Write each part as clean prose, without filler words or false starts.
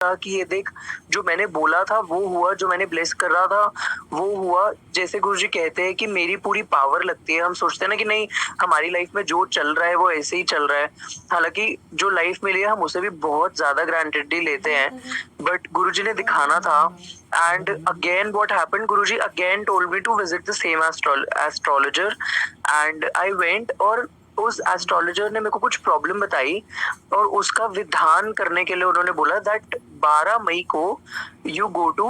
कि ये देख, जो मैंने बोला था वो हुआ, जो मैंने ब्लेस कर रहा था वो हुआ। जैसे गुरुजी कहते हैं कि मेरी पूरी पावर लगती है। हम सोचते हैं ना कि नहीं, हमारी लाइफ में जो चल रहा है वो ऐसे ही चल रहा है। हालाँकि जो लाइफ मिली है हम उसे भी बहुत ज़्यादा ग्रांटेडली लेते हैं। बट गुरुजी ने दिखाना था। And again what happened, Guruji again told me to visit the same astrologer and I went. और उस एस्ट्रोलॉजर ने मेरे को कुछ प्रॉब्लम बताई और उसका विधान करने के लिए उन्होंने बोला दैट 12 मई को यू गो टू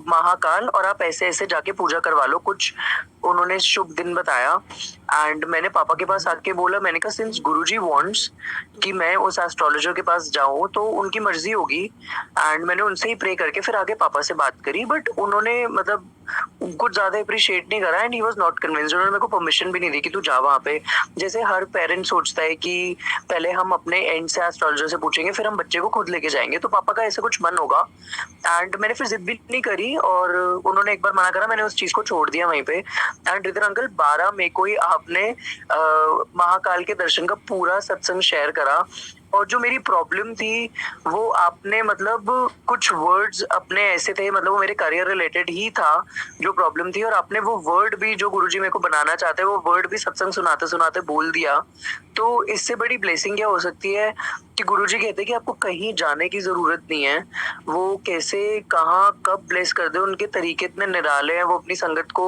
महाकाल और आप ऐसे ऐसे जाके पूजा करवा लो। कुछ उन्होंने शुभ दिन बताया। एंड मैंने पापा के पास आके बोला, मैंने कहा सिंस गुरुजी वांट्स कि मैं उस एस्ट्रोलॉजर के पास जाऊं तो उनकी मर्जी होगी। एंड मैंने उनसे ही प्रे करके फिर आगे पापा से बात करी। बट उन्होंने मतलब कुछ ज्यादा अप्रिशिएट नहीं करा and he was not convinced. उन्होंने मेरे को परमिशन भी नहीं दी कि तू जा वहां पे। जैसे हर पेरेंट सोचता है कि पहले हम अपने एंड से एस्ट्रोलॉजर से पूछेंगे फिर हम बच्चे को खुद लेके जाएंगे, तो पापा का ऐसा कुछ मन होगा। एंड मैंने फिर जिद भी नहीं करी और उन्होंने एक बार मना करा, मैंने उस चीज को छोड़ दिया वहीं पे। एंड रिदर अंकल 12 मई को ही आपने महाकाल के दर्शन का पूरा सत्संग शेयर करा। और जो मेरी प्रॉब्लम थी वो आपने मतलब कुछ वर्ड्स अपने ऐसे थे, मतलब वो मेरे करियर रिलेटेड ही था जो प्रॉब्लम थी, और आपने वो वर्ड भी जो गुरुजी मेरे को बनाना चाहते हैं वो वर्ड भी सत्संग सुनाते सुनाते बोल दिया। तो इससे बड़ी ब्लेसिंग क्या हो सकती है कि गुरुजी कहते हैं कि आपको कहीं जाने की जरूरत नहीं है। वो कैसे कहाँ कब ब्लेस कर दे उनके तरीके इतने निराले हैं। वो अपनी संगत को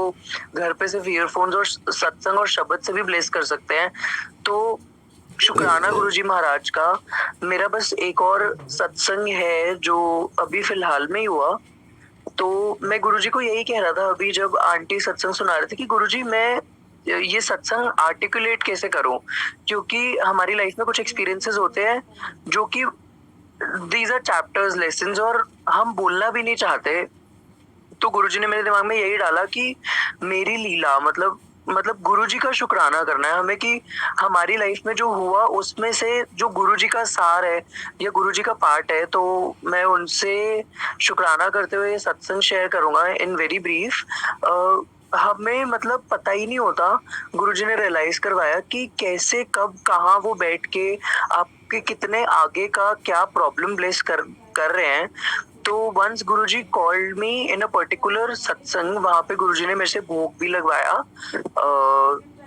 घर पे सिर्फ ईयरफोन्स और सत्संग और शब्द से भी ब्लेस कर सकते हैं। तो शुक्राना गुरुजी महाराज का। मेरा बस एक और सत्संग है जो अभी फिलहाल में ही हुआ। तो मैं गुरुजी को यही कह रहा था अभी जब आंटी सत्संग सुना रहे थे कि गुरुजी मैं ये सत्संग आर्टिकुलेट कैसे करूं, क्योंकि हमारी लाइफ में कुछ एक्सपीरियंसेस होते हैं जो कि दीज आर चैप्टर्स लेसन्स और हम बोलना भी नहीं चाहते। तो गुरुजी ने मेरे दिमाग में यही डाला कि मेरी लीला मतलब गुरुजी का शुक्राना करना है हमें कि हमारी लाइफ में जो हुआ उसमें से जो गुरुजी का सार है या गुरुजी का पार्ट है। तो मैं उनसे शुक्राना करते हुए ये सत्संग शेयर करूंगा इन वेरी ब्रीफ। हमें मतलब पता ही नहीं होता, गुरुजी ने रियलाइज करवाया कि कैसे कब कहाँ वो बैठ के आपके कितने आगे का क्या प्रॉब्लम ब्लेस कर रहे हैं। तो once Guruji called me in a particular satsang, वहां पे गुरुजी ने मेरे से भोग भी लगवाया।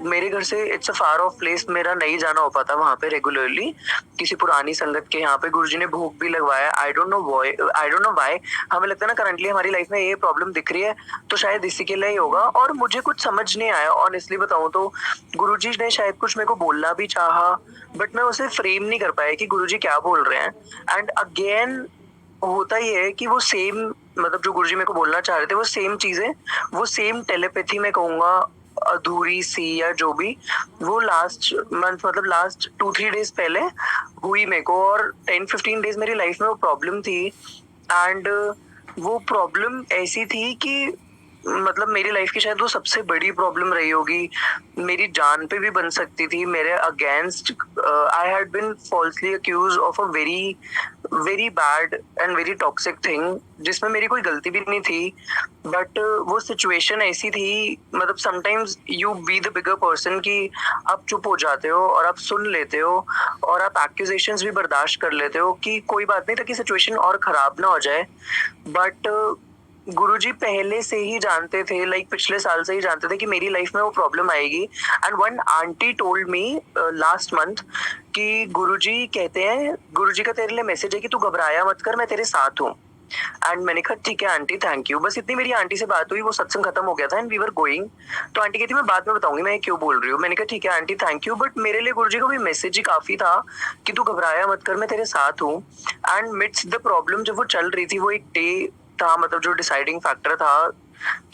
मेरे घर से it's a far of place, मेरा नहीं जाना हो पाता वहां पे रेगुलरली। किसी पुरानी संगत के यहाँ पे गुरुजी ने भोग भी लगवाया। I don't know why. हमें लगता है ना करंटली हमारी लाइफ में ये प्रॉब्लम दिख रही है तो शायद इसी के लिए ही होगा, और मुझे कुछ समझ नहीं आया ऑनेस्टली बताऊं तो। गुरुजी ने शायद कुछ मेरे को बोलना भी चाहा बट मैं उसे फ्रेम नहीं कर पाया कि गुरुजी क्या बोल रहे हैं। एंड अगेन होता ही है कि वो सेम मतलब जो गुरुजी मेरे को बोलना चाह रहे थे वो सेम चीजें, वो सेम टेलीपैथी में कहूंगा अधूरी सी या जो भी, वो लास्ट मंथ मतलब लास्ट 2-3 डेज पहले हुई मेरे को। और 10-15 डेज मेरी लाइफ में वो प्रॉब्लम थी। एंड वो प्रॉब्लम ऐसी थी कि मतलब मेरी लाइफ की शायद वो सबसे बड़ी प्रॉब्लम रही होगी। मेरी जान पे भी बन सकती थी। मेरे against I had been falsely accuse of a very very bad and very toxic thing जिसमें मेरी कोई गलती भी नहीं थी। बट वो सिचुएशन ऐसी थी, मतलब sometimes you be the bigger person कि आप चुप हो जाते हो और आप सुन लेते हो और आप एक्यूजेशंस भी बर्दाश्त कर लेते हो कि कोई बात नहीं ताकि सिचुएशन और खराब ना हो जाए। बट गुरुजी पहले से ही जानते थे, लाइक पिछले साल से ही जानते थे कि मेरी लाइफ में वो प्रॉब्लम आएगी। And one aunty told me last month कि गुरुजी कहते हैं, गुरुजी का तेरे लिए मैसेज है कि तू घबराया मत कर, मैं तेरे साथ हूँ। एंड मैंने कहा ठीक है आंटी, थैंक यू। बस इतनी मेरी आंटी से बात हुई, वो सत्संग खत्म हो गया था एंड वी वर गोइंग। तो आंटी कहती मैं बाद में बताऊंगी मैं क्यों बोल रही हूँ। मैंने कहा ठीक है आंटी, थैंक यू। बट मेरे लिए गुरुजी का भी मैसेज ही काफी था कि तू घबराया मत कर, मैं तेरे साथ हूँ। एंड मिड्स द प्रॉब्लम जब वो चल रही थी, वो एक डे था मतलब जो डिसाइडिंग फैक्टर था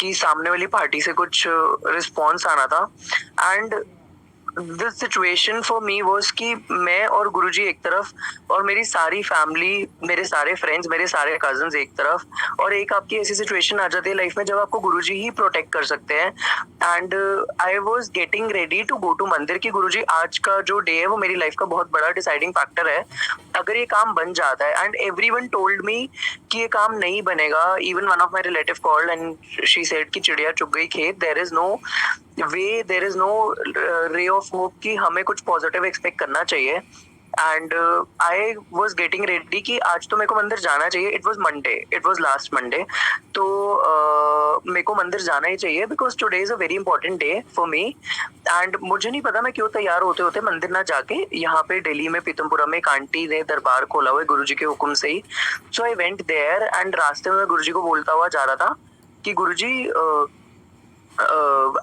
कि सामने वाली पार्टी से कुछ रिस्पॉन्स आना था। And the situation for me was कि मैं और गुरुजी एक तरफ और मेरी सारी फैमिली, मेरे सारे फ्रेंड्स, मेरे सारे कजन्स एक तरफ, और एक आपकी ऐसी सिचुएशन आ जाती है लाइफ में जब आपको गुरुजी ही प्रोटेक्ट कर सकते हैं। And I was getting ready to go to mandir कि गुरुजी आज का जो डे है वो मेरी लाइफ का बहुत बड़ा डिसाइडिंग फैक्टर है, अगर ये काम बन जाता है। एंड एवरीवन टोल्ड मी कि ये काम नहीं बनेगा। Even one of my relative called and she said कि चिड़िया चुग गई खेत, there is no way, there is no ray of hope कि हमें कुछ पॉजिटिव एक्सपेक्ट करना चाहिए। And I was getting ready कि आज तो मेरे को मंदिर जाना चाहिए. It was Monday, it was last Monday. तो मेरे को मंदिर जाना ही चाहिए because today is a very important day for me. And मुझे नहीं पता मैं क्यों तैयार होते होते मंदिर ना जाके यहाँ पे दिल्ली में पीतमपुरा में एक आंटी ने दरबार खोला हुआ है गुरुजी के हुक्म से ही. सो आई वेंट देयर एंड रास्ते में गुरुजी को बोलता हुआ जा रहा था कि गुरुजी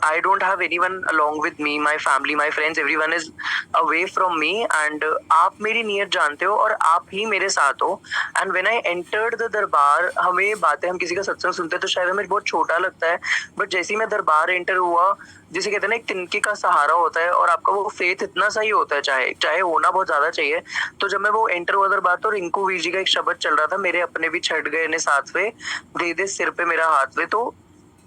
I don't have anyone along with me, my family, my friends, everyone is away from me and आप मेरी नीयत जानते हो और आप ही मेरे साथ हो. And when I entered the दरबार, हमें बातें हम किसी का सत्संग सुनते हैं तो शायद हमें बहुत छोटा लगता है, बट जैसे ही मैं दरबार एंटर हुआ, जिसे कहते हैं ना एक तिनके का सहारा होता है और आपका वो फेथ इतना सही होता है, चाहे चाहे होना बहुत ज्यादा चाहिए. तो जब मैं वो एंटर हुआ दरबार तो रिंकू वीर जी का एक शब्द चल रहा था, मेरे अपने भी छट गए ने साथ वे, दे दे सिर पे मेरा हाथ वे. तो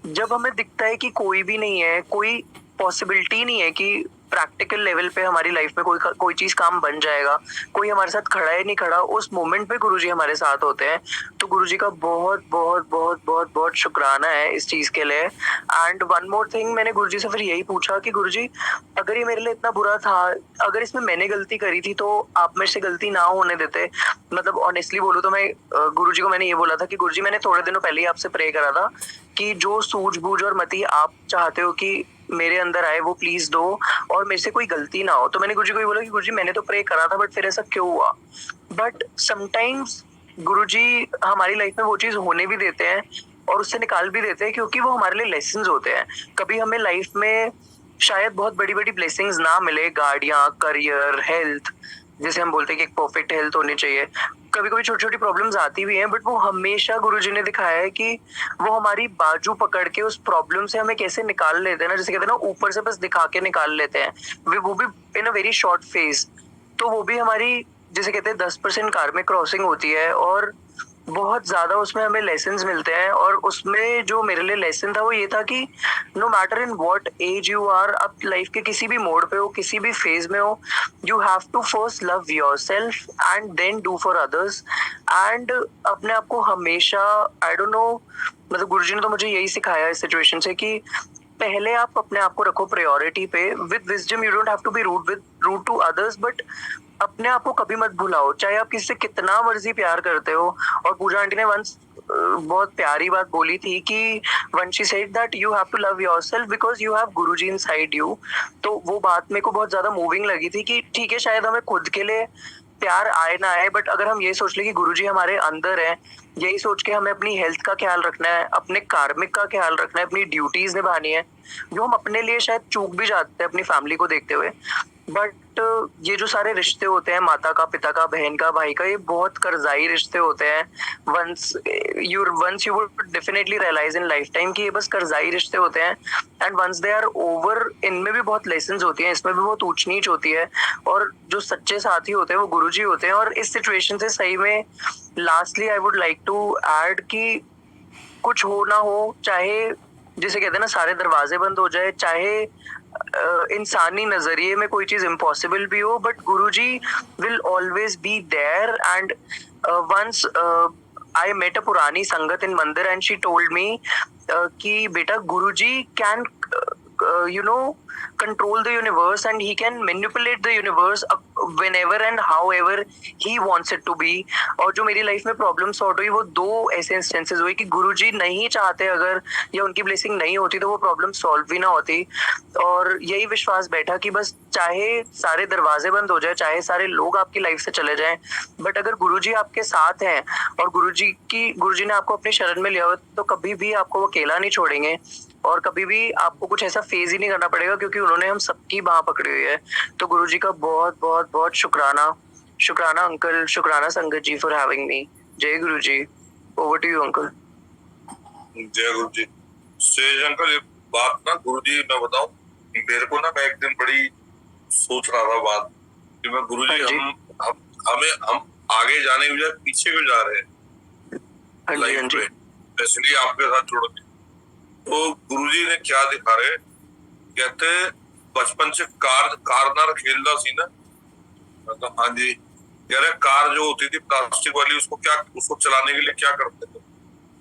जब हमें दिखता है कि कोई भी नहीं है, कोई पॉसिबिलिटी नहीं है कि प्रैक्टिकल लेवल पे हमारी लाइफ में कोई चीज काम बन जाएगा, कोई हमारे साथ खड़ा है नहीं खड़ा, उस मोमेंट पे गुरुजी हमारे साथ होते हैं. तो गुरुजी का बहुत बहुत बहुत बहुत बहुत शुक्राना है इस चीज के लिए. एंड वन मोर थिंग, मैंने गुरुजी से फिर यही पूछा कि गुरुजी अगर ये मेरे लिए इतना बुरा था, अगर इसमें मैंने गलती करी थी तो आप मेरे से गलती ना होने देते. मतलब ऑनेस्टली बोलूं तो मैं गुरुजी को मैंने ये बोला था कि गुरुजी मैंने थोड़े दिनों पहले ही आपसे प्रे करा था कि जो सूझबूझ और मति आप चाहते हो कि मेरे अंदर आए वो प्लीज दो और मेरे से कोई गलती ना हो. तो मैंने गुरुजी को ये बोला कि गुरुजी मैंने तो प्रे करा था बट फिर ऐसा क्यों हुआ. बट समटाइम्स गुरुजी हमारी लाइफ में वो चीज होने भी देते हैं और उससे निकाल भी देते हैं क्योंकि वो हमारे लिए लेसन्स होते हैं. कभी हमें लाइफ में शायद बहुत बड़ी बड़ी ब्लेसिंग्स ना मिले, गाड़ियां, करियर, हेल्थ, जैसे हम बोलते हैं कि एक परफेक्ट हेल्थ होनी चाहिए, कभी कभी छोटी छोटी प्रॉब्लम्स आती भी हैं, बट वो हमेशा गुरुजी ने दिखाया है कि वो हमारी बाजू पकड़ के उस प्रॉब्लम से हमें कैसे निकाल लेते हैं ना, जैसे कहते हैं ना ऊपर से बस दिखा के निकाल लेते हैं, वो भी इन अ वेरी शॉर्ट फेज. तो वो भी हमारी जैसे कहते हैं 10% कार्मिक क्रॉसिंग होती है और बहुत ज्यादा उसमें हमें लेसन्स मिलते हैं. और उसमें जो मेरे लिए लेसन था वो ये था कि no matter in what age you are, आप लाइफ के किसी भी मोड पे हो, किसी भी फेज में हो, you have to first love yourself and then do for others. And अपने आप को हमेशा, आई डोंट नो, मतलब गुरुजी ने तो मुझे यही सिखाया इस सिचुएशन से कि पहले आप अपने आप को रखो प्रायोरिटी पे. With wisdom you don't have to be rude to others, but अपने आप को कभी मत भुलाओ, चाहे आप किसी से कितना मर्जी प्यार करते हो. और पूजा आंटी ने वंस बहुत प्यारी बात बोली थी कि one she said that you have to love yourself because you have Guruji inside you. तो वो बात मेरे को बहुत ज्यादा मूविंग लगी थी कि ठीक है शायद हमें खुद के लिए प्यार आए ना आए, बट अगर हम ये सोच ले कि गुरुजी हमारे अंदर है, यही सोच के हमें अपनी हेल्थ का ख्याल रखना है, अपने कार्मिक का ख्याल रखना है, अपनी ड्यूटीज निभानी है, जो हम अपने लिए शायद चूक भी जाते हैं अपनी फैमिली को देखते हुए. बट ये जो सारे रिश्ते होते हैं, माता का, पिता का, बहन का, भाई का, ये बहुत कर्जाई रिश्ते होते हैं. Once you would definitely realize in life time कि ये बस कर्जाई रिश्ते होते हैं. And once they are over, इनमें भी बहुत लेसन्स होती हैं, इसमें भी बहुत ऊंच नीच होती है. और जो सच्चे साथी होते हैं वो गुरुजी होते हैं. और इस सिचुएशन से सही में lastly I would like to add कि कुछ हो ना हो, चाहे जिसे कहते हैं ना सारे दरवाजे बंद हो जाए, चाहे इंसानी नजरिए में कोई चीज इम्पॉसिबल भी हो, but Guruji will always be there. And once I met a पुरानी संगत इन मंदिर एंड शी टोल्ड मी कि बेटा गुरुजी can control the universe and he can manipulate the universe whenever and however he wants it to be. और जो मेरी life में problem sort हुई वो दो ऐसे इंस्टेंसेस हुए कि गुरुजी नहीं चाहते अगर, या उनकी ब्लेसिंग नहीं होती तो वो प्रॉब्लम सॉल्व भी ना होती. और यही विश्वास बैठा कि बस चाहे सारे दरवाजे बंद हो जाए, चाहे सारे लोग आपकी लाइफ से चले जाएं, बट अगर गुरुजी आपके साथ हैं और गुरुजी ने आपको अपनी शरण में लिया हो तो कभी भी आपको वो अकेला नहीं छोड़ेंगे और कभी भी आपको कुछ ऐसा फेस ही नहीं करना पड़ेगा क्योंकि उन्होंने हम सबकी बाह पकड़ी हुई है. तो गुरुजी का बहुत बहुत बहुत शुक्राना अंकल, शुक्राना संगत जी फॉर हैविंग मी. जय Guruji. Over to you uncle. जय गुरुजी. सेज अंकल, एक बात ना गुरुजी मैं बताऊं, मेरे को ना मैं एक दिन बड़ी सोच रहा था बात कि मैं गुरुजी हम आगे जाने के बजाय पीछे क्यों जा रहे हैं लाइफ में, इसलिए आपके साथ जुड़ के. तो गुरुजी ने क्या दिखा रहे, कहते बचपन से कार खेलता सी ना, मतलब हाँ जी, कह रहे कार जो होती थी प्लास्टिक वाली, उसको चलाने के लिए क्या करते थे,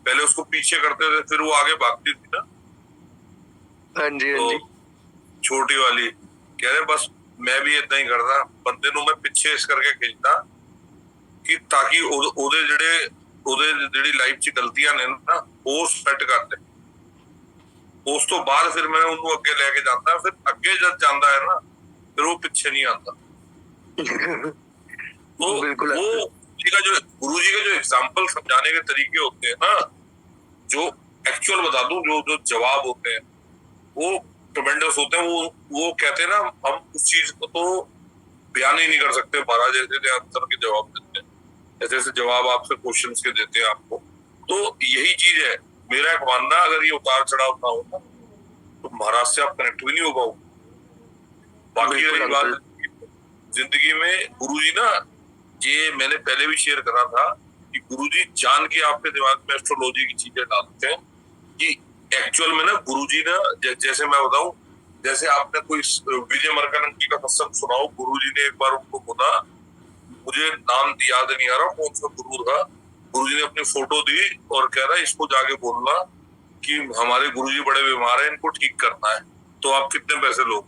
पहले उसको पीछे करते थे फिर वो आगे भागती थी ना. हाँ जी, तो छोटी वाली कह रहे बस मैं भी इतना ही करता, बंदे ਨੂੰ मैं ਪਿੱਛੇ ਇਸ ਕਰਕੇ ਖਿੱਚਦਾ ਕਿ ਤਾਂ ਕਿ ਉਹਦੇ ਜਿਹੜੀ ਲਾਈਫ 'ਚ ਗਲਤੀਆਂ ਨੇ ਨਾ ਉਹ ਸੈੱਟ ਕਰ ਦੇ। ਉਸ ਤੋਂ ਬਾਅਦ ਫਿਰ ਮੈਂ ਉਹਨੂੰ ਅੱਗੇ ਲੈ ਕੇ ਜਾਂਦਾ, ਫਿਰ ਅੱਗੇ ਜਦ ਜਾਂਦਾ ਹੈ ਨਾ फिर वो पीछे नहीं आता। तो बिल्कुल वो गुरु जी के जो एग्जाम्पल समझाने के तरीके होते हैं ना, जो एक्चुअल बता दूं, जो जवाब होते हैं वो ट्रेमेंडस होते हैं। वो कहते हैं ना, हम उस चीज को तो बयान ही नहीं कर सकते। महाराज ऐसे आंसर के जवाब देते हैं, ऐसे ऐसे जवाब आपसे क्वेश्चंस के देते हैं आपको। तो यही चीज है मेरा एक मानना, अगर ये उतार चढ़ाव ना हो तो महाराज से आप कनेक्ट भी नहीं हो पाओगे। बाकी रही बात जिंदगी में, गुरुजी ना, ये मैंने पहले भी शेयर करा था कि गुरुजी जान के आपके दिमाग में एस्ट्रोलॉजी की चीजें डालते हैं कि एक्चुअल में ना गुरुजी ना, जैसे मैं बताऊं, जैसे आपने कोई विजय मरकानंकी का सत्संग सुनाओ, गुरुजी ने एक बार उनको बोला, मुझे नाम याद नहीं आ रहा कौन सा गुरु था, गुरुजी ने अपनी फोटो दी और कह रहा है इसको जाके बोलना कि हमारे गुरुजी बड़े बीमार हैं, इनको ठीक करना है, तो आप कितने पैसे लो।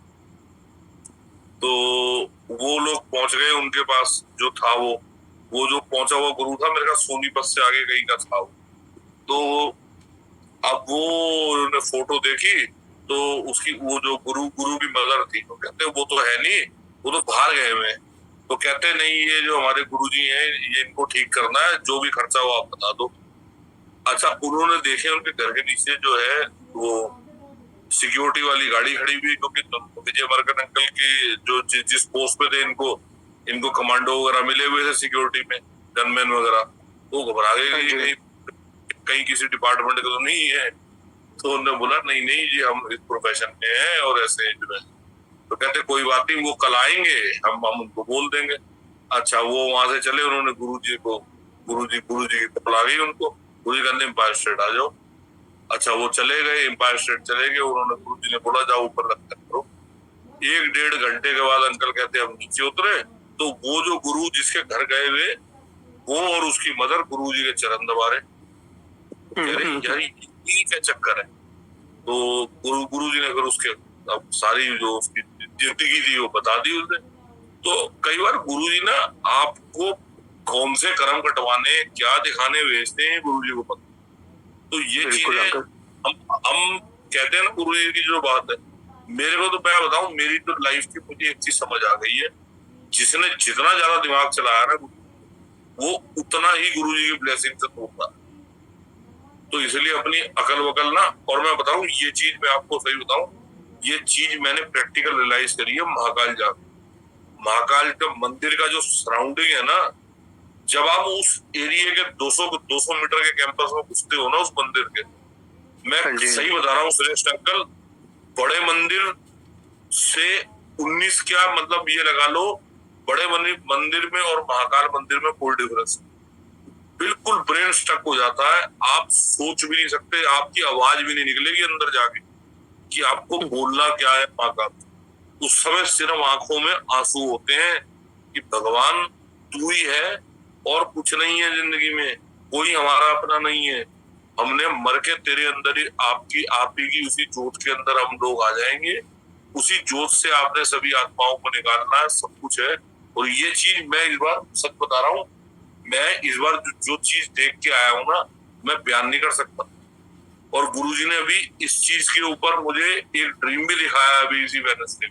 तो वो लोग पहुंच गए उनके पास, जो था वो जो पहुंचा हुआ गुरु था, मेरे ख्याल सोनीपत से आगे कहीं का था वो। तो अब वो उन्होंने फोटो देखी तो उसकी वो जो गुरु की मदर थी, तो कहते वो तो है नहीं, वो तो बाहर गए हुए। तो कहते नहीं, ये जो हमारे गुरुजी हैं, ये इनको ठीक करना है, जो भी खर्चा हो आप बता दो। अच्छा, उन्होंने देखे उनके घर के नीचे जो है वो सिक्योरिटी वाली गाड़ी खड़ी हुई, क्योंकि विजय मरकन अंकल की जो जिस पोस्ट पे थे, इनको कमांडो वगैरह मिले हुए थे सिक्योरिटी में, गनमैन वगैरह। वो घबरा गए कहीं किसी डिपार्टमेंट का तो नहीं है। तो उन्होंने बोला नहीं नहीं जी, हम इस प्रोफेशन में हैं और ऐसे जो है। तो कहते कोई बात नहीं, वो कल आएंगे, हम उनको बोल देंगे। अच्छा, वो वहां से चले, उन्होंने गुरु जी की कपड़ा गई उनको, गुरु जी कहते एम्पायर स्टेट आ जाओ। अच्छा, वो चले गए, एम्पायर स्टेट चले गए, उन्होंने गुरु जी ने बोला जाओ ऊपर रखते करो। 1-1.5 घंटे के बाद अंकल कहते हम नीचे उतरे, तो वो जो गुरु जिसके घर गए हुए, वो और उसकी मदर गुरु जी के चरण दबा रहे। कह रहे यार ये क्या चक्कर है। तो गुरु जी ने फिर उसके अब सारी जो उसकी जिंदगी थी वो बता दी उसे। तो कई बार गुरु जी ना आपको कौन से कर्म कटवाने, क्या दिखाने भेजते हैं, गुरु जी को पता। तो ये चीजें हम कहते हैं ना, गुरु जी की जो बात है, मेरे को तो मैं बताऊं, मेरी तो लाइफ की मुझे एक चीज समझ आ गई है, जिसने जितना ज्यादा दिमाग चलाया ना वो उतना ही गुरु जी की ब्लेसिंग से तोड़ता। तो इसलिए अपनी अकल वकल ना, और मैं बताऊं ये चीज, मैं आपको सही बताऊं, ये चीज मैंने प्रैक्टिकल रियलाइज करी है महाकाल का मंदिर का जो सराउंडिंग है ना, जब आप उस एरिया के 200 मीटर के कैंपस में घुसते हो ना उस मंदिर के, मैं सही बता रहा हूँ श्रेष्ठ अंकल, बड़े मंदिर से 19 क्या मतलब ये लगा लो, बड़े मंदिर में और महाकाल मंदिर में कोई डिफरेंस, बिल्कुल ब्रेन स्टक हो जाता है। आप सोच भी नहीं सकते, आपकी आवाज भी नहीं निकलेगी अंदर जाके कि आपको बोलना क्या है महाकाल। उस समय सिर्फ आंखों में आंसू होते हैं कि भगवान तू ही है और कुछ नहीं है जिंदगी में, कोई हमारा अपना नहीं है। हमने मर के तेरे अंदर ही आप ही की उसी जोत के अंदर हम लोग आ जाएंगे, उसी जोत से आपने सभी आत्माओं को निकालना है, सब कुछ है। और ये चीज मैं इस बार सच बता रहा हूँ, मैं इस बार जो चीज देख के आया हूँ ना, मैं बयान नहीं कर सकता। और गुरुजी ने अभी इस चीज के ऊपर मुझे एक ड्रीम भी दिखाया अभी इसी वेडनेसडे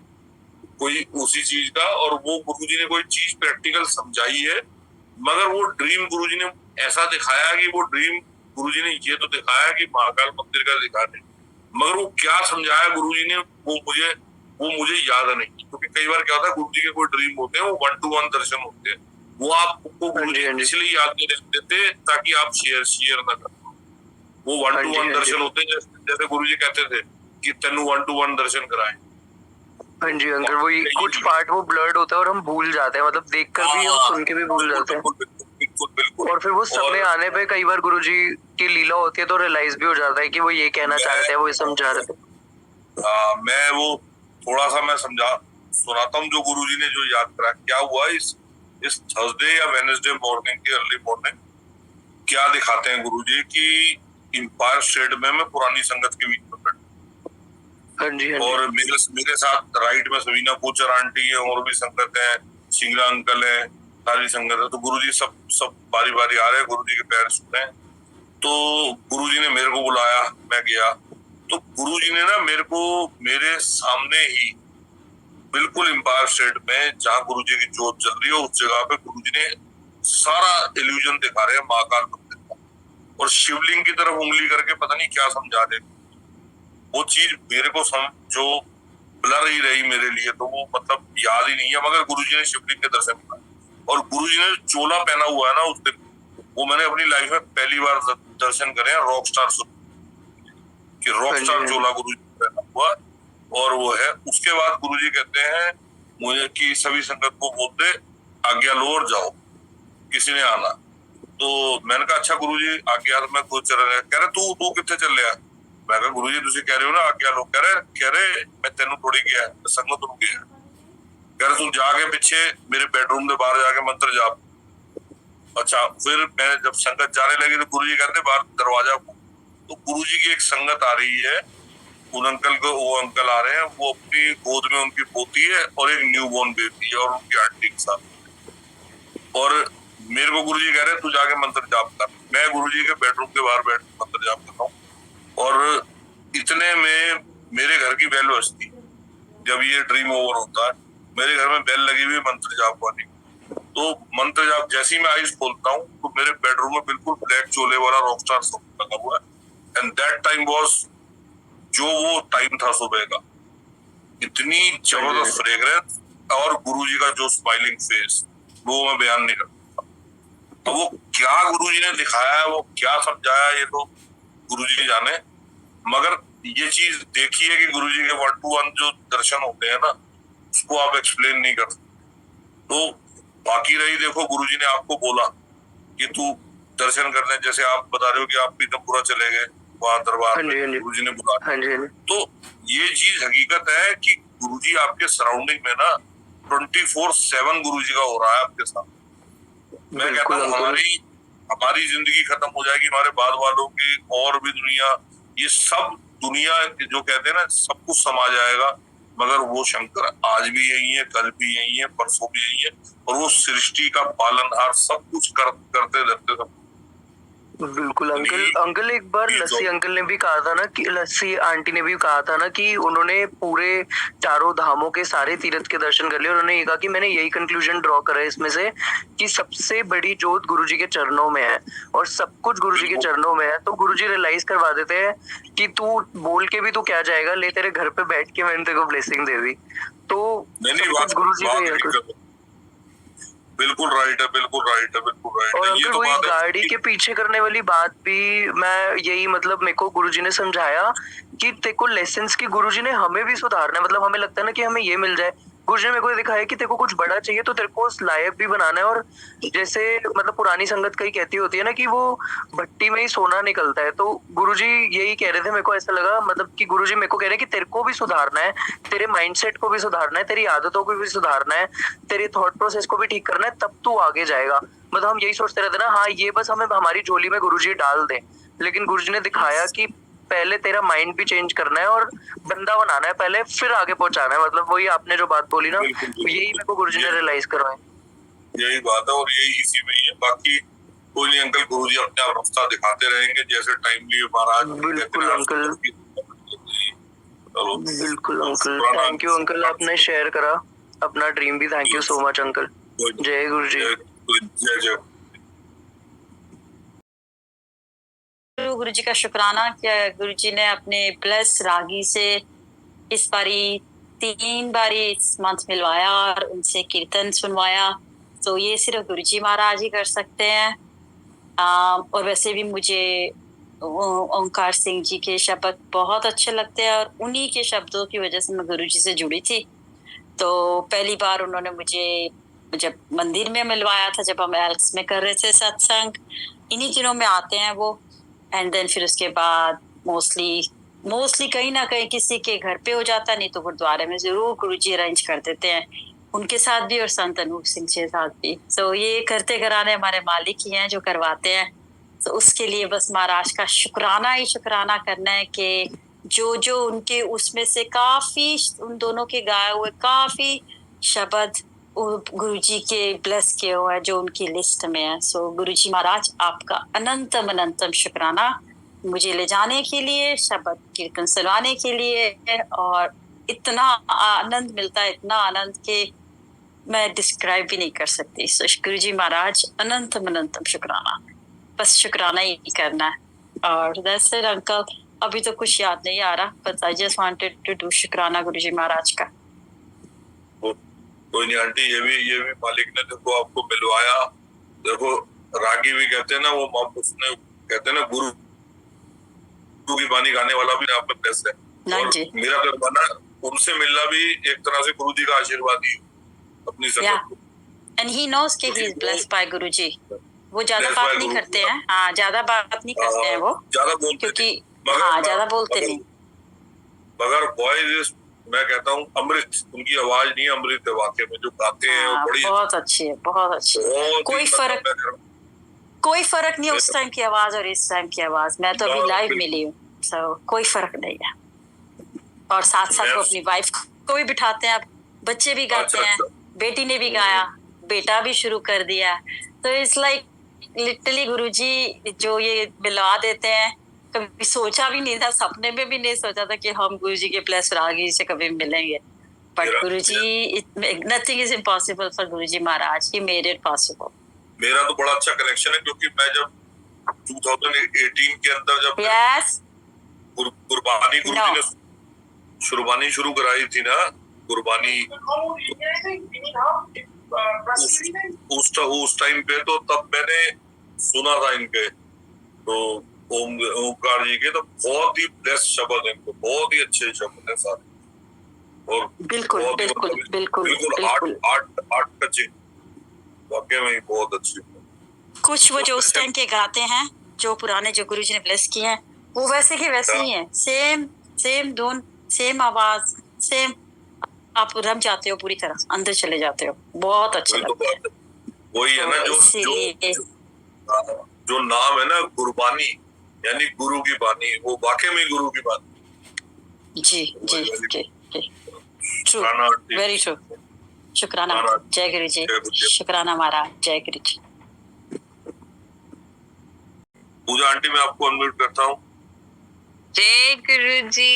कोई उसी चीज का, और वो गुरुजी ने कोई चीज प्रैक्टिकल समझाई है, मगर वो ड्रीम गुरुजी ने ऐसा दिखाया कि वो ड्रीम गुरुजी ने ये तो दिखाया कि महाकाल मंदिर का दिखाने, मगर वो क्या समझाया गुरुजी ने वो मुझे याद नहीं। क्योंकि कई बार क्या होता है, गुरुजी के कोई ड्रीम होते हैं वो 1-to-1 दर्शन होते हैं, वो आपको गुरुजी इसलिए याद नहीं देते ताकि आप शेयर ना कर। वो 1-to-1 दर्शन होते हैं, जैसे गुरुजी कहते थे कि तेनू 1-to-1 दर्शन कराए। हाँ जी अंकल, वो कुछ पार्ट वो ब्लर्ड होता है और हम भूल जाते हैं, मतलब देखकर भी और सुन के भी भूल जाते हैं। बिल्कुल। और फिर वो समय आने पे कई बार गुरुजी की लीला होती है तो रियलाइज भी हो जाता है कि वो ये कहना चाह रहे थे, वो ये समझा रहे थे। मैं वो थोड़ा सा मैं सुनाता हूँ जो गुरुजी ने जो याद करा। क्या हुआ इस थर्सडे या वेडनेसडे मॉर्निंग की अर्ली मॉर्निंग, क्या दिखाते हैं गुरुजी की एम्पायर स्टेट में मैं पुरानी संगत के बीच में बैठा, हाँ जी, हाँ जी। और मेरे साथ राइट में सवीना कोचर आंटी है, और भी संगत है, सिंगला अंकल है, सारी संगत है। तो गुरुजी सब सब बारी बारी आ रहे हैं, गुरुजी के पैर छू रहे हैं। तो गुरुजी ने मेरे को बुलाया, मैं गया। तो गुरुजी ने ना मेरे को मेरे सामने ही बिल्कुल एम्पायर स्टेट में जहाँ गुरुजी की जोत चल रही है उस जगह पे गुरुजी ने सारा इल्यूजन दिखा रहे हैं महाकाल मंदिर का, और शिवलिंग की तरफ उंगली करके पता नहीं क्या समझा रहे। वो चीज मेरे को जो ब्लर ही रही मेरे लिए, तो वो मतलब याद ही नहीं है, मगर गुरुजी ने शिवलिंग के दर्शन किया। और गुरुजी ने चोला पहना हुआ है ना उस दिन, वो मैंने अपनी लाइफ में पहली बार दर्शन करे हैं, रॉक स्टार कि रॉक स्टार चोला गुरुजी ने पहना हुआ। और वो है, उसके बाद गुरुजी कहते हैं मुझे कि सभी संगत को बोलते आज्ञा लो और जाओ, किसी ने आना। तो मैंने कहा अच्छा गुरुजी आज्ञा, तो मैं खुद चल रहा। कह रहे तू तू कितने चल रहा है? मैं कहा गुरुजी तुझे कह रहे हो ना आज्ञा लो। कह रहे मैं तेनू थोड़ी गया, संगत नु गया। कह रहे तू जाके पीछे मेरे बेडरूम के बाहर जाके मंत्र जाप। अच्छा, फिर मैं जब संगत जाने लगी तो गुरुजी कहते बाहर दरवाजा। तो गुरुजी की एक संगत आ रही है, उन अंकल को, वो अंकल आ रहे हैं, वो अपनी गोद में उनकी पोती है और एक न्यूबॉर्न बेबी है, और उनकी आंटी के साथ। और मेरे को गुरुजी कह रहे हैं तू जाके मंत्र जाप कर। मैं गुरुजी के बेडरूम के बाहर बैठ मंत्र जाप कर रहा हूँ, और इतने में मेरे घर की बेल बजती। जब ये ड्रीम ओवर होता है, मेरे घर में बेल लगी हुई मंत्र जाप वाली। तो मंत्र जाप जैसे ही मैं आईज खोलता हूँ तो मेरे बेडरूम में बिल्कुल ब्लैक चोले वाला रॉकस्टार सॉन्ग लगा हुआ है। एंड दैट टाइम वाज, जो वो टाइम था सुबह का, इतनी जबरदस्त फ्रेग्रेंस और गुरुजी का जो स्माइलिंग फेस, वो मैं बयान नहीं करता। अब वो क्या गुरुजी ने दिखाया है, वो क्या समझाया, ये तो गुरुजी जाने। मगर ये चीज देखी है कि गुरुजी के 1-to-1 जो दर्शन होते हैं ना, उसको आप एक्सप्लेन नहीं कर सकते। तो बाकी रही, देखो गुरुजी ने आपको बोला कि तू दर्शन करने, जैसे आप बता रहे हो कि आप पीतमपुरा चले गए, वहां दरबार में गुरुजी ने बुलाया। तो ये चीज हकीकत है कि गुरुजी आपके सराउंडिंग में ना 24/7 गुरुजी का हो रहा है आपके साथ। मैं कहता हूँ हमारी जिंदगी खत्म हो जाएगी, हमारे बाद वालों की और भी दुनिया, ये सब दुनिया जो कहते हैं ना, सब कुछ समा जाएगा, मगर वो शंकर आज भी यही है, कल भी यही है, परसों भी यही है, और वो सृष्टि का पालनहार सब कुछ करते रहते सब। बिल्कुल अंकल एक बार लस्सी अंकल ने भी कहा था ना, कि लस्सी आंटी ने भी कहा था ना कि उन्होंने पूरे चारों धामों के सारे तीर्थ के दर्शन कर लिए। उन्होंने ये कहा कि मैंने यही कंक्लूजन ड्रॉ करा है इसमें से कि सबसे बड़ी जोत गुरुजी के चरणों में है और सब कुछ गुरुजी के चरणों में है। तो गुरुजी रियलाइज करवा देते हैं कि तू बोल के भी तू क्या जाएगा, ले तेरे घर पे बैठ के मैंने तेरे को ब्लेसिंग दे दी। तो सब कुछ गुरुजी का ही। बिल्कुल राइट है, बिल्कुल राइट है, बिल्कुल राइट है। और अंकल वही गाड़ी के पीछे करने वाली बात भी मैं यही, मतलब मेरे को गुरुजी ने समझाया कि तेरे को लेसन्स की गुरुजी ने हमें भी सुधारना है। मतलब हमें लगता है ना कि हमें ये मिल जाए, गुरुजी ने मेरे को दिखाया कि तेरे को कुछ बड़ा चाहिए तो तेरे को उस लायक भी बनाना है। और जैसे मतलब पुरानी संगत कई कहती होती है ना कि वो भट्टी में ही सोना निकलता है, तो गुरुजी यही कह रहे थे। मेरे को ऐसा लगा मतलब कि गुरुजी मेरे को कह रहे हैं कि तेरे को भी सुधारना है, तेरे माइंडसेट को भी सुधारना है, तेरी आदतों को भी सुधारना है, तेरे थॉट प्रोसेस को भी ठीक करना है, तब तू आगे जाएगा। मतलब हम यही सोचते रहते ना, हाँ ये बस हमें हमारी झोली में गुरुजी डाल दें, लेकिन गुरुजी ने दिखाया कि पहले तेरा माइंड भी चेंज करना है और बंदा बनाना है पहले, फिर आगे पहुंचाना है। मतलब वही आपने जो बात बोली ना, यही मेरे को गुरुजी ने रियलाइज करवाया। यही बात है, और यही इसी में ही है। बाकी कोई नहीं अंकल, गुरुजी अपने आप रास्ता दिखाते रहेंगे जैसे टाइम लिए महाराज। बिल्कुल अंकल, बिल्कुल अंकल, थैंक यू अंकल, आपने शेयर करा अपना ड्रीम भी। Thank you so much uncle. जय गुरु जी। जय जय गुरु जी का शुक्राना किया। गुरु जी ने अपने प्लस रागी से इस बारी 3 बारी इस मंथ मिलवाया और उनसे कीर्तन सुनवाया। तो ये सिर्फ गुरु जी महाराज ही कर सकते हैं। और वैसे भी मुझे ओंकार सिंह जी के शब्द बहुत अच्छे लगते हैं और उन्हीं के शब्दों की वजह से मैं गुरु जी से जुड़ी थी। तो पहली बार उन्होंने मुझे जब मंदिर में मिलवाया था, जब हम एल्क्स में कर रहे थे सत्संग, इन्हीं दिनों में आते हैं वो। एंड देन फिर उसके बाद मोस्टली कहीं ना कहीं किसी के घर पे हो जाता, नहीं तो गुरुद्वारे में जरूर गुरुजी अरेंज कर देते हैं, उनके साथ भी और संत अनूप सिंह जी के साथ भी। तो ये करते कराने हमारे मालिक ही हैं जो करवाते हैं। तो उसके लिए बस महाराज का शुक्राना ही शुक्राना करना है कि जो उनके उसमें से काफी उन दोनों के गाए हुए काफी शब्द गुरुजी के ब्लेस किए हुए हैं जो उनकी लिस्ट में है। सो गुरुजी महाराज आपका अनंतम अनंतम शुक्राना मुझे ले जाने के लिए, शब्द कीर्तन सुनाने के लिए, और इतना आनंद मिलता है, इतना आनंद के मैं डिस्क्राइब भी नहीं कर सकती। सो गुरुजी महाराज अनंतम अनंतम शुक्राना, बस शुक्राना ही करना है। और दैट्स इट अंकल, अभी तो कुछ याद नहीं आ रहा, but I just wanted to do शुक्राना गुरुजी महाराज का। कोई नहीं आंटी, ये भी मालिक ने देखो आपको मिलवाया। देखो रागी भी कहते हैं ना, वो उसने कहते हैं ना, गुरु की बानी गाने वाला भी आप में ब्लेस है। और मेरा करवाना उनसे मिलना भी एक तरह से गुरु जी का आशीर्वाद ही अपनी संगत को। एंड ही नोस कि ही इज ब्लेस्ड बाय गुरुजी। वो ज्यादा बात नहीं करते हैं, हाँ ज्यादा बात नहीं करते हैं वो, ज्यादा बोलते क्योंकि हाँ ज्यादा बोलते नहीं, मगर वॉइस मैं कहता हूँ अमृत, उनकी आवाज नहीं अमृत है वाकई में, जो गाते हैं वो बड़ी बहुत अच्छी है, बहुत अच्छी है। कोई फर्क नहीं उस टाइम की आवाज और इस टाइम की आवाज। मैं तो अभी लाइव मिली हूँ, सो कोई फर्क नहीं है। और साथ साथ वो अपनी वाइफ को भी बिठाते हैं, अब बच्चे भी गाते हैं, बेटी ने भी गाया, बेटा भी शुरू कर दिया। तो इट्स लाइक लिटरली गुरुजी जो ये मिलवा देते हैं, कभी सोचा भी नहीं था, सपने में भी नहीं सोचा था कि हम गुरुजी के प्लस रागी से कभी मिलेंगे। But Guruji, nothing is impossible for Guruji Maharaj, he made it possible. मेरा तो बड़ा अच्छा कनेक्शन है, क्योंकि मैं जब 2018 के अंदर जब गुरबानी गुरुजी ने शुरबानी शुरू कराई थी ना, गुरबानी उस टाइम पे, तो तब मैंने सुना था इनके, तो ओमकार जी के, तो बहुत ही बेस्ट शब्द है इनको, बहुत ही अच्छे शब्द है सारे, और बिल्कुल बिल्कुल बिल्कुल बिल्कुल आर्ट टचिंग, वाकई में बहुत अच्छी। कुछ वो जो उस टाइम के गाते हैं, जो पुराने जो गुरुजी ने ब्लेस किए हैं, वो वैसे के वैसे ही हैं, सेम धुन, सेम आवाज, सेम, आप रम जाते हो पूरी तरह, अंदर चले जाते हो, बहुत अच्छा लगता है। वही है ना, जो नाम है ना गुरबानी, यानी गुरु की बानी, वो वाकई में गुरु की बानी। जी जी जी ट्रू, वेरी ट्रू। शुक्राना, जय गुरु जी, शुक्राना महाराज, जय गुरु जी। पूजा आंटी मैं आपको अनम्यूट करता हूँ। जय गुरु जी,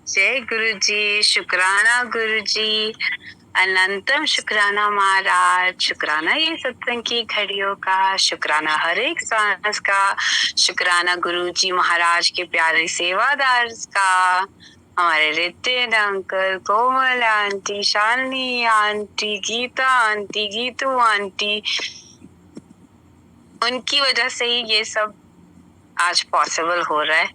जय गुरु जी, शुक्राना गुरु जी, अनंतम शुक्राना महाराज, शुक्राना ये सत्संग की घड़ियों का, शुक्राना हर एक सांस का, शुक्राना गुरु जी महाराज के प्यारे सेवादार का, हमारे Ritin uncle, Komal aunty, Shalini aunty, Geeta aunty, Geetu aunty, उनकी वजह से ही ये सब आज पॉसिबल हो रहा है।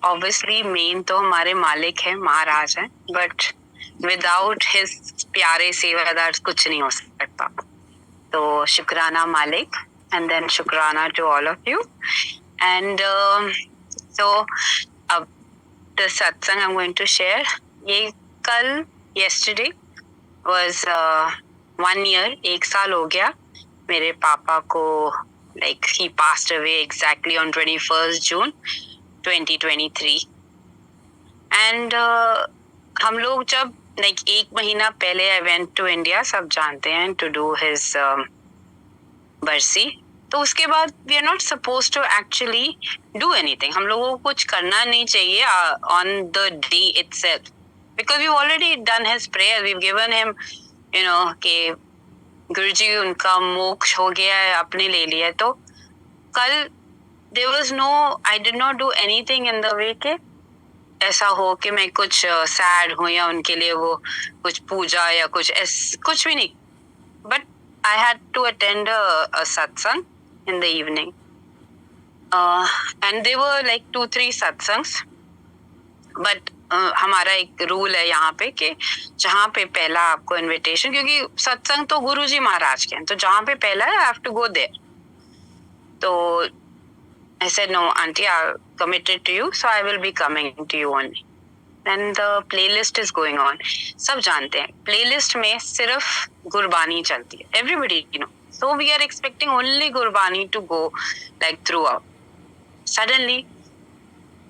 ऑब्वियसली मेन तो हमारे मालिक है, महाराज है, बट विदाउट हिज प्यारे सेवादार कुछ नहीं हो सकता। तो शुक्राना मालिक, एंड देन शुक्राना to all of you. And so अब the satsang I am going to share, ये कल yesterday was 1 year, 1 साल हो गया मेरे पापा को, like he passed away exactly on 21st June 2023. And हम लोग जब like 1 महीना पहले I went to India, सब जानते हैं, to do his बरसी, तो उसके बाद we are not supposed to actually do anything. हम लोगों को कुछ करना नहीं चाहिए on the day itself, because we've already done his prayer, we've given him, you know, कि गुरुजी उनका मोक्ष हो गया है, आपने ले लिया है। तो कल there was no, I did not do anything in the way के ऐसा हो कि मैं कुछ सैड हूँ या उनके लिए वो कुछ पूजा या कुछ भी नहीं, but I had to attend a satsang in the evening, and they were like 2-3 satsangs, but हमारा एक रूल है यहाँ पे कि जहाँ पे पहला आपको इनविटेशन, क्योंकि सत्संग तो गुरुजी महाराज के हैं, तो जहाँ पे पहला है I have to go there. तो I said no auntie, I'm committed to you, so I will be coming to you only. Then the playlist is going on. सब जानते हैं playlist में सिर्फ गुरबानी चलती है, everybody you know. So we are expecting only Gurbani to go like throughout. Suddenly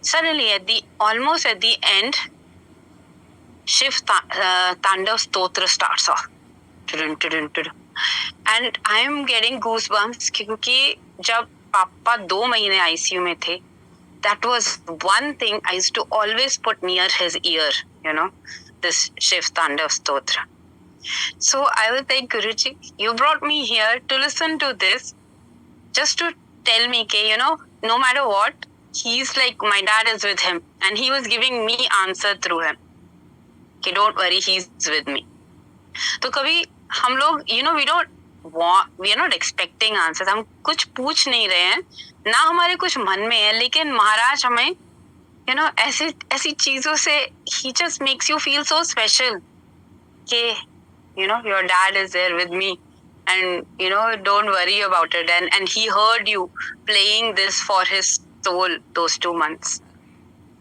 suddenly almost at the end, Shiv Tandav Stotra starts off. And I am getting goosebumps क्योंकि जब पापा 2 महीने ICU में थे, that was one thing I used to always put near his ear, this Shiv Tandav Stotra. So I was like, Guruji, you brought me here to listen to this, just to tell me, no matter what, he's like, my dad is with him. And he was giving me answer through him. Okay, don't worry, he's with me. तो कभी हम लोग, we are not expecting answers. हम कुछ पूछ नहीं रहे हैं, ना हमारे कुछ मन में है, लेकिन महाराज हमें, ऐसी चीजों से, he just makes you feel so special. कि, your dad is there with me. And, don't worry about it. And he heard you playing this for his soul those 2 months.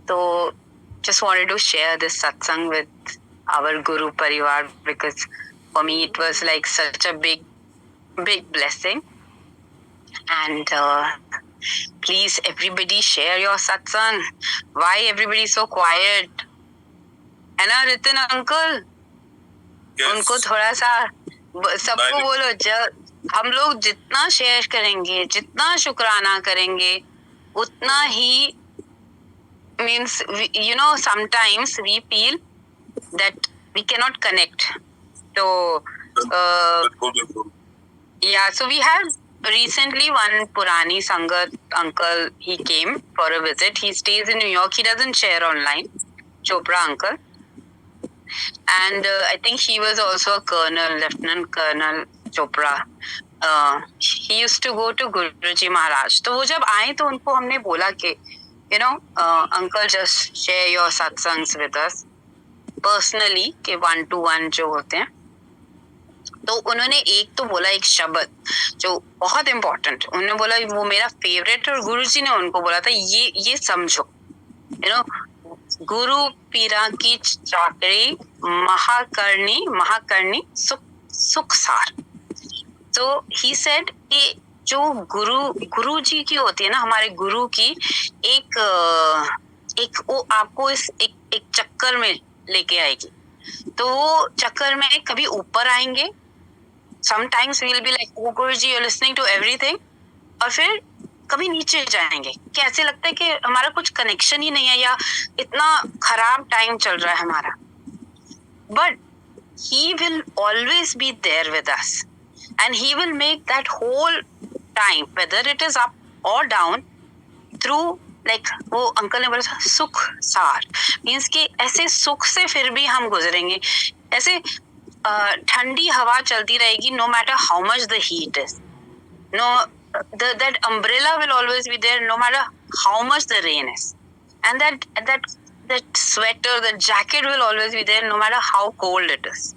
So, just wanted to share this satsang with our Guru Parivar, because for me it was like such a big blessing. And please, everybody share your satsang. Why everybody so quiet? है ना रितिन uncle? Yes. उनको थोड़ा सा सबको बोलो, हम लोग जितना शेयर करेंगे, जितना शुक्राना करेंगे, उतना ही means sometimes we feel that we cannot connect. So so we have recently one Purani Sangat uncle, he came for a visit. He stays in New York. He doesn't share online, Chopra uncle. And I think he was also a colonel, Lieutenant Colonel Chopra. He used to go to Guruji Maharaj. तो वो जब आए तो उनको हमने बोला कि uncle, just share your satsangs with us personally, कि 1-to-1 जो होते हैं. तो उन्होंने एक तो बोला एक शब्द जो बहुत इम्पोर्टेंट, उन्होंने बोला, वो मेरा फेवरेट, और गुरुजी ने उनको बोला था, ये समझो, गुरु पीरा की चाकरी महाकरणी सुख सार. तो ही सेड कि जो गुरु जी की होती है ना, हमारे गुरु की एक वो आपको एक चक्कर में लेके आएगी. तो वो चक्कर में कभी ऊपर आएंगे, sometimes we'll be like, oh Guruji, you're listening to everything, और फिर कभी नीचे जाएंगे. कैसे लगता है कि हमारा कुछ कनेक्शन ही नहीं है, या इतना खराब टाइम चल रहा है हमारा. But he will always be there with us, and he will make that whole time, whether it is up or down, through like वो अंकल ने बोला सुख सार, मीन्स कि ऐसे सुख से फिर भी हम गुजरेंगे. ऐसे ठंडी हवा चलती रहेगी, no matter how much the heat is. That umbrella will always be there, no matter how much the rain is. And that sweater, that jacket will always be there, no matter how cold it is.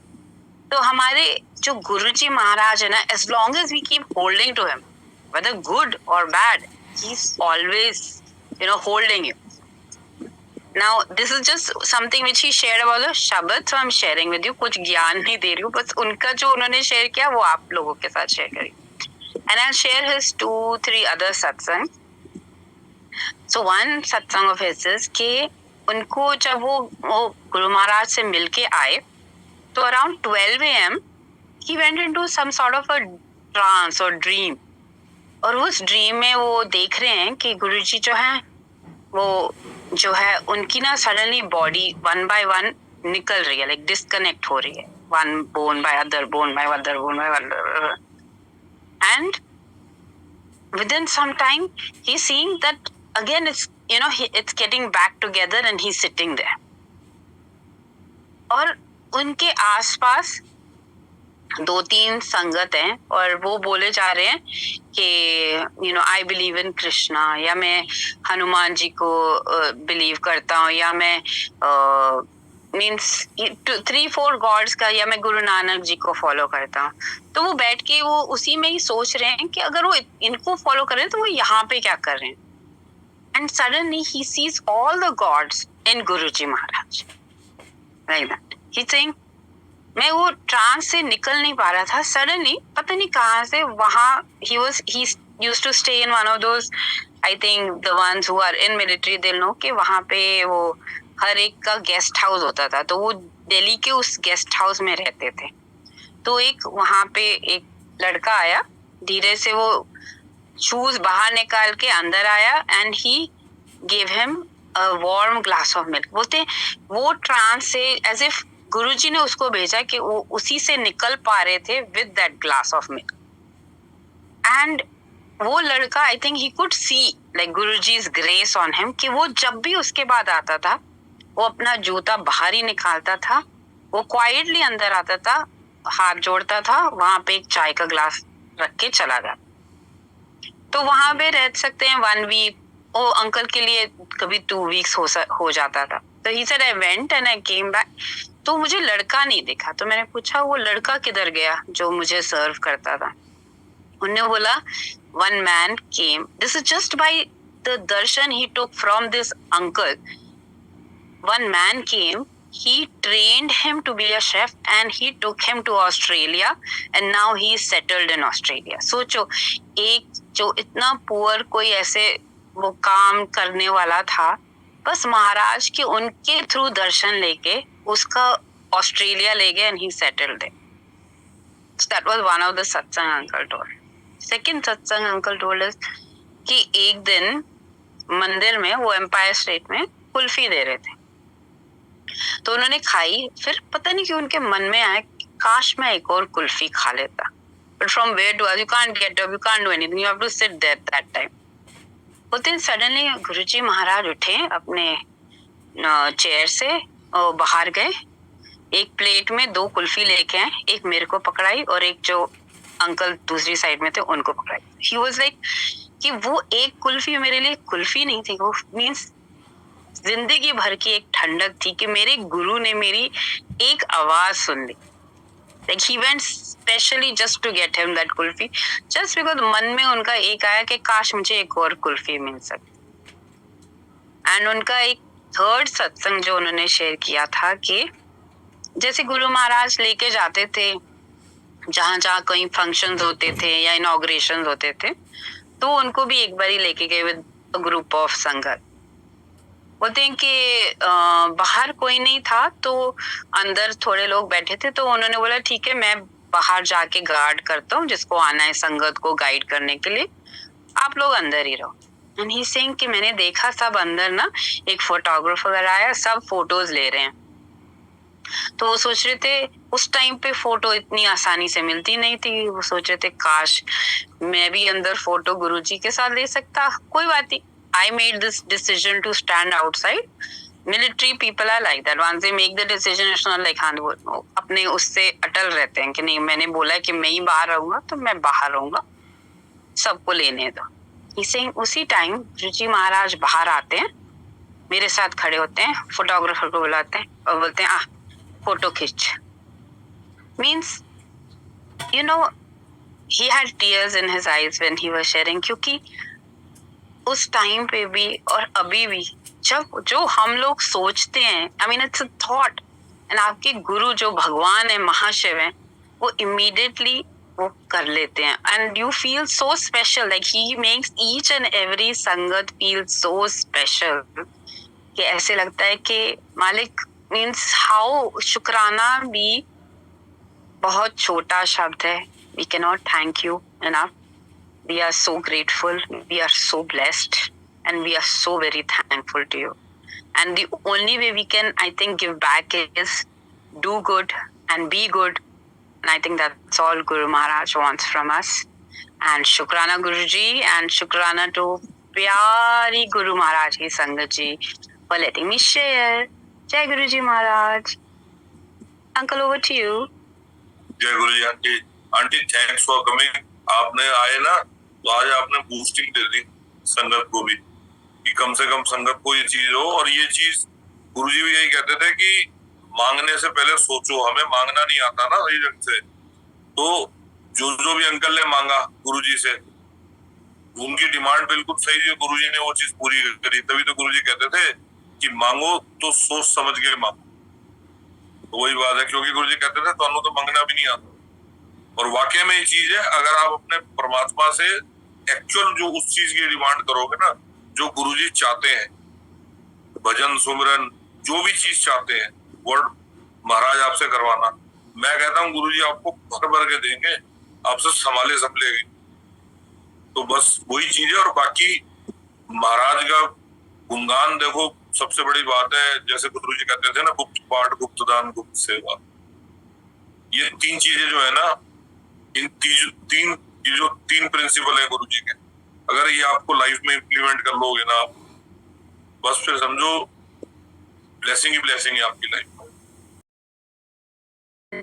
तो हमारे जो गुरुजी महाराज है ना, as long as we keep holding to him, whether good or bad, he's always holding you. Now this is just something which he shared about the Shabad, so I'm sharing with you. कुछ ज्ञान नहीं दे रही हूँ, बस उनका जो उन्होंने share किया वो आप लोगों के साथ शेयर करी. And I'll share his 2-3 other satsang. So one satsang of his is कि उनको जब वो गुरु महाराज से मिलके आए, तो around 12 AM he went into some sort of a trance or dream. और उस ड्रीम में वो देख रहे हैं कि गुरुजी जो है वो जो है उनकी ना सडनली बॉडी 1 by 1 निकल रही है, लाइक डिस्कनेक्ट हो रही है, one bone by other bone by other bone by other. And within some time he's seeing that again it's getting back together and he's sitting there. और उनके आसपास 2-3 संगत हैं और वो बोले जा रहे हैं कि आई बिलीव इन कृष्णा, या मैं हनुमान जी को बिलीव करता हूँ, या मैं मीन्स 3-4 गॉड्स का, या मैं गुरु नानक जी को फॉलो करता हूँ. तो वो बैठ के वो उसी में ही सोच रहे हैं कि अगर वो इनको फॉलो कर रहे हैं तो वो यहाँ पे क्या कर रहे हैं. And suddenly he sees all the gods in Guruji Maharaj, like that. He saying, मैं वो ट्रांस से निकल नहीं पा रहा था. सडनली पता नहीं कहाँ से वहां he used to stay in one of those, I think the ones who are in military they'll know कि वहाँ पे वो हर एक का गेस्ट हाउस होता था, तो वो दिल्ली के उस गेस्ट हाउस में रहते थे। तो एक वहाँ पे एक लड़का आया, धीरे से वो शूज बाहर निकाल के अंदर आया and he gave him a warm glass of milk। बोलते वो ट्रांस से एज इफ गुरुजी ने उसको भेजा कि वो उसी से निकल पा रहे थे with that glass of milk. And वो लड़का I think he could see like Guruji's grace on him कि वो जब भी उसके बाद आता था वो अपना जूता बाहर ही निकालता था, वो क्वाइटली अंदर आता था, हाथ जोड़ता था, वहां पे एक चाय का ग्लास रख के चला गया। तो वहां पे रह सकते हैं 1 वीक, वो अंकल के लिए कभी 2 वीक्स हो जाता था। तो he said I went and I came back. तो मुझे लड़का नहीं दिखा, तो मैंने पूछा वो लड़का किधर गया जो मुझे सर्व करता था। उन्होंने बोला one man came, this is just by the darshan he took from this uncle, one man came, he trained him to be a chef and he took him to Australia and now he is settled in Australia। सोचो एक जो इतना poor कोई ऐसे वो काम करने वाला था, बस महाराज के उनके थ्रू दर्शन लेके उसका ऑस्ट्रेलिया ले गए and he settled there। So that was one of the satsang uncle told। Second सत्संग अंकल टोल्ड अस कि एक दिन मंदिर में वो एम्पायर स्टेट में कुल्फी दे रहे थे, तो उन्होंने खाई, फिर पता नहीं क्यों उनके मन में आया काश मैं एक और कुल्फी खा लेता। But from where to you can't get up, you can't do anything, you have to sit there that time. उस दिन सडनली गुरुजी महाराज उठे अपने चेयर से और बाहर गए, एक प्लेट में 2 कुल्फी लेके आए, एक मेरे को पकड़ाई और एक जो अंकल दूसरी साइड में थे उनको पकड़ाई। ही वाज लाइक कि वो एक कुल्फी मेरे लिए कुल्फी नहीं थी, वो मींस जिंदगी भर की एक ठंडक थी कि मेरे गुरु ने मेरी एक आवाज सुन ली। Like he went specially just to get him that kulfi, just because मन में उनका एक आया कि काश मुझे एक और कुल्फी मिल सके। एंड उनका एक थर्ड सत्संग जो उन्होंने शेयर किया था कि जैसे गुरु महाराज लेके जाते थे जहां जहां कहीं फंक्शंस होते थे या इनॉग्रेशन होते थे, तो उनको भी एक बारी लेके गए विद ग्रुप ऑफ संगत। बोलते हैं कि बाहर कोई नहीं था तो अंदर थोड़े लोग बैठे थे, तो उन्होंने बोला ठीक है मैं बाहर जाके गार्ड करता हूँ, जिसको आना है संगत को गाइड करने के लिए, आप लोग अंदर ही रहो। एंड ही सेइंग कि मैंने देखा सब अंदर ना, एक फोटोग्राफर आया, सब फोटोज ले रहे हैं। तो वो सोच रहे थे उस टाइम पे फोटो इतनी आसानी से मिलती नहीं थी, वो सोच रहे थे काश मैं भी अंदर फोटो गुरुजी के साथ ले सकता। कोई बात नहीं, I made this decision to stand outside. Military people are like that, once they make the decision it's not like हाँ वो अपने उससे अटल रहते हैं कि नहीं मैंने बोला कि मैं ही बाहर रहूंगा तो मैं बाहर रहूंगा, सबको लेने दो। इसे उसी टाइम गुरुजी महाराज बाहर आते हैं, मेरे साथ खड़े होते हैं, फोटोग्राफर को बुलाते हैं और बोलते हैं फोटो खींच। Means, you know, he had tears in his eyes when he was sharing, क्योंकि उस टाइम पे भी और अभी भी जब जो हम लोग सोचते हैं, I mean it's a thought, and आपके गुरु जो भगवान है, महाशिव है, वो immediately वो कर लेते हैं and you feel so special, like he makes each and every संगत feel so special कि ऐसे लगता है कि मालिक means how शुक्राना भी बहुत छोटा शब्द है। We cannot thank you enough. We are so grateful, we are so blessed, and we are so very thankful to you. And the only way we can, I think, give back is do good and be good. And I think that's all Guru Maharaj wants from us. And Shukrana Guruji and Shukrana to Pyari Guru Maharaj ki Sangat ji for letting me share. Jai Guruji Maharaj. Uncle, over to you. जय Guru ji. Aunty aunty thanks for coming. आपने आए ना तो आज आपने boosting दे दी संगत को भी कि कम से कम संगत को ये चीज हो। और ये चीज गुरुजी भी यही कहते थे कि मांगने से पहले सोचो, हमें मांगना नहीं आता ना सही ढंग से, तो जो भी अंकल ने मांगा गुरुजी से उनकी डिमांड बिल्कुल सही है, गुरुजी ने वो चीज पूरी करी। तभी तो गुरुजी कहते थे कि मांगो तो सोच समझ के मांगो। तो वही बात है, क्योंकि गुरुजी कहते थे तो तो मांगना भी नहीं आता। और वाकई में ये चीज है, अगर आप अपने परमात्मा से एक्चुअल जो उस चीज की डिमांड करोगे ना जो गुरुजी चाहते हैं, भजन सुमरन जो भी चीज चाहते हैं वर्ड महाराज आपसे करवाना, मैं कहता हूँ गुरुजी आपको भर भर के देंगे, आपसे संभाले संभलेगी। तो बस वही चीज है। और बाकी महाराज का गुणगान देखो, सबसे बड़ी बात है, जैसे गुरुजी कहते थे ना, गुप्त पाठ, गुप्त दान, गुप्त सेवा, ये तीन चीजें जो है ना, इन तीन प्रिंसिपल है गुरुजी के, अगर ये आपको लाइफ में इम्प्लीमेंट कर लोगे ना आप, बस फिर समझो ब्लेसिंग ही ब्लेसिंग है आपकी लाइफ में।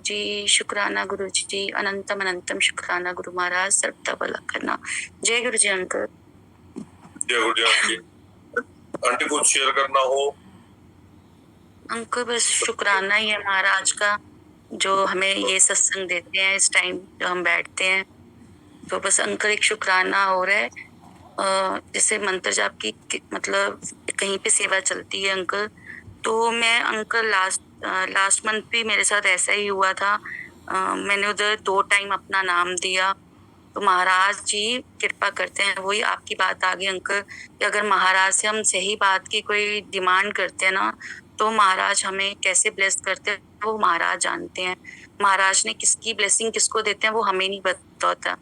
जी शुक्राना गुरु जी, अनंतम अनंतम शुक्राना गुरु महाराज, सर्वदा भला करना। जय गुरु जी अंकल। जय गुरु जी आंटी। आंटी कुछ शेयर करना हो? अंकल बस शुक्राना ही है महाराज का, जो हमें ये सत्संग देते हैं इस टाइम जो हम बैठते हैं। तो बस अंकल एक शुक्राना हो रहा है। जैसे मंत्र जाप की मतलब कहीं पे सेवा चलती है अंकल, तो मैं अंकल लास्ट मंथ भी मेरे साथ ऐसा ही हुआ था। मैंने उधर 2 टाइम अपना नाम दिया, तो महाराज जी कृपा करते हैं। वही आपकी बात आ गई अंकल कि अगर महाराज से हम सही बात की कोई डिमांड करते हैं ना, तो महाराज हमें कैसे ब्लेस करते हैं वो महाराज जानते हैं। महाराज ने किसकी ब्लेसिंग किसको देते हैं वो हमें नहीं पता होता।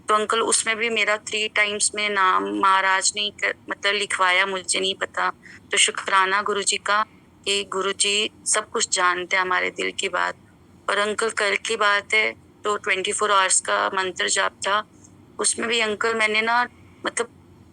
तो अंकल उसमें भी मेरा 3 टाइम्स में नाम महाराज ने मतलब लिखवाया, मुझे नहीं पता। तो शुक्राना गुरु जी का कि गुरु जी सब कुछ जानते हैं हमारे दिल की बात। और अंकल कल की बात है, तो 24 आवर्स का मंत्र जाप था, उसमें भी अंकल मैंने ना मतलब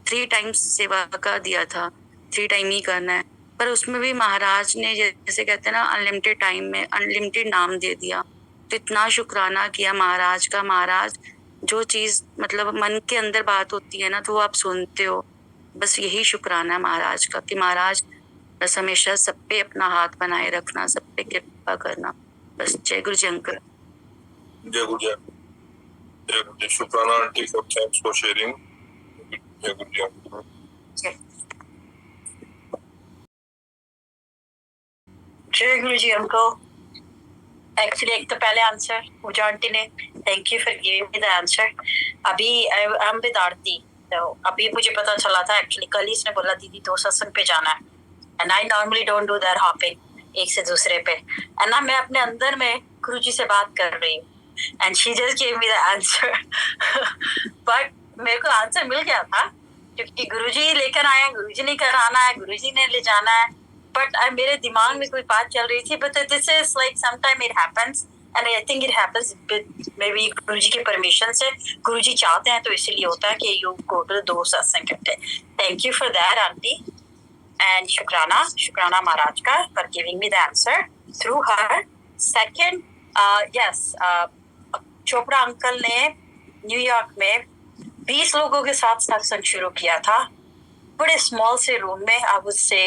3 टाइम्स सेवा का दिया था, 3 टाइम ही करना है। पर उसमें भी महाराज ने जैसे कहते हैं ना अनलिमिटेड टाइम में अनलिमिटेड नाम दे दिया। तो इतना शुक्राना किया महाराज का। महाराज जो चीज मतलब मन के अंदर बात होती है ना, तो वो आप सुनते हो। बस यही शुक्राना है महाराज का कि महाराज बस हमेशा सब पे अपना हाथ बनाए रखना, सब पे कृपा करना। बस जय गुरु जी अंकल। जय गुरु जी। जय गुरु जी। शुक्राना aunty for thanks for sharing. जय गुरु जी अंकल। जय गुरु जी अंकल। एक्चुअली एक तो पहले आंसर पूजा आंटी ने, thank you for giving me the answer. अभी आई एम विद आरती, तो अभी मुझे पता चला था एक्चुअली, कल ही इसने बोला दीदी 2 सत्संग पे जाना है, and I normally don't do that hopping एक से दूसरे पे। एंड ना मैं अपने अंदर में गुरु जी से बात कर रही हूँ, and she just give me the answer. But मेरे को आंसर मिल गया था क्योंकि गुरु जी लेकर आए, गुरु जी ने कराना है, गुरु जी ने ले जाना है। बट मेरे दिमाग में कोई बात चल रही थी, but this is like sometime it happens, and I think it happens may be गुरु जी के परमिशन से। गुरु जी चाहते हैं तो इसलिए होता है कि यू गो टू 2 सत्संग करते। Thank you for that aunty, and शुक्राना महाराज का for giving me the answer through her. Second, yes, Chopra uncle ने न्यूयॉर्क में 20 लोगों के साथ सत्संग शुरू किया था, बड़े स्मॉल से रूम में, आई वुड से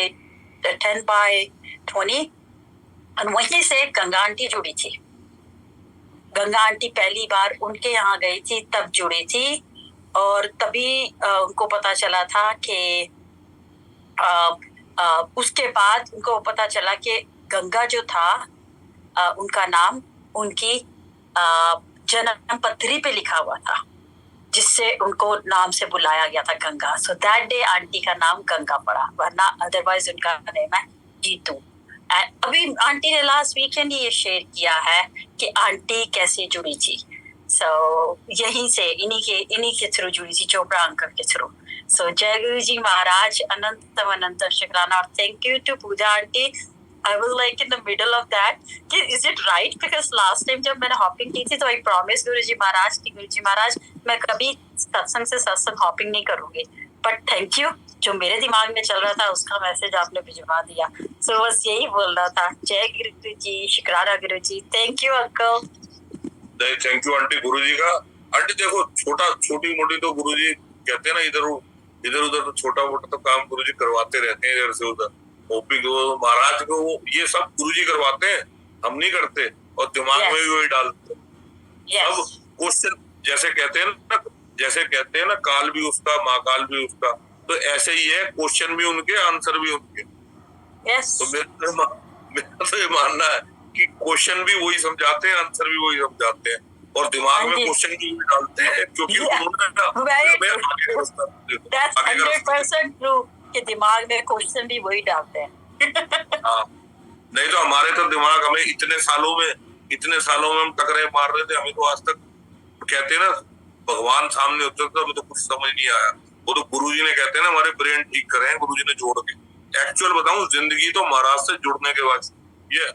10 by 20, और वहीं से गंगा आंटी जुड़ी थी। गंगा आंटी पहली बार उनके यहाँ गई थी तब जुड़ी थी, और तभी उनको पता चला था कि उसके बाद उनको पता चला कि गंगा जो था उनका नाम उनकी जन्म पत्री पे लिखा हुआ था, जिससे उनको नाम से बुलाया गया था Ganga. So that day aunty का नाम गंगा पड़ा, वरना अदरवाइज उनका नेम है जीतू। एंड अभी आंटी ने लास्ट वीकेंड ये शेयर किया है कि आंटी कैसे जुड़ी थी। सो यहीं से इन्हीं के थ्रू जुड़ी थी, चोपड़ा अंकल के थ्रू। सो जय गुरु जी महाराज, अनंतम अनंतम शुक्राना, और thank you to Puja aunty. I was like in the middle of that कि is it right, because last time जब मैंने हॉपिंग की थी तो I promised गुरुजी महाराज कि गुरुजी महाराज मैं कभी सत्संग से सत्संग हॉपिंग नहीं करूंगी, बट थैंक यू, जो मेरे दिमाग में चल रहा था उसका मैसेज आपने भिजवा दिया। सो बस यही बोल रहा था। जय गुरु जी, शुक्राना Guru ji, thank you uncle. Thank you aunty. Guru ji का आंटी देखो, छोटी मोटी तो गुरु जी कहते हैं ना, इधर उधर तो छोटा मोटा तो काम गुरु जी करवाते रहते हैं, इधर से उधर हॉपिंग महाराज को ये सब गुरुजी करवाते हैं, हम नहीं करते, और दिमाग में भी वही डालते हैं। अब क्वेश्चन जैसे कहते हैं ना काल भी उसका महाकाल भी उसका, तो ऐसे ही है, क्वेश्चन भी उनके आंसर भी उनके। तो मेरा तो ये मानना है कि क्वेश्चन भी वही समझाते हैं, आंसर भी वही समझाते हैं। और दिमाग में हाँ जी। क्वेश्चन भी डालते हैं, क्योंकि Yeah. उन्होंने Very हमें true. आगे का रास्ता देखो, That's आगे का रास्ता 100% true कि दिमाग में क्वेश्चन भी वही डालते हैं। हाँ, नहीं तो हमारे तो दिमाग हमें इतने सालों में हम टकरे मार रहे थे, हमें तो आज तक कहते हैं ना भगवान सामने होते तो हमें तो कुछ समझ नहीं आया। वो तो गुरुजी ने कहते हैं ना हमारे ब्रेन ठीक करे हैं गुरुजी ने जोड़ के। एक्चुअल बताऊं, जिंदगी तो महाराज से जुड़ने के बाद ये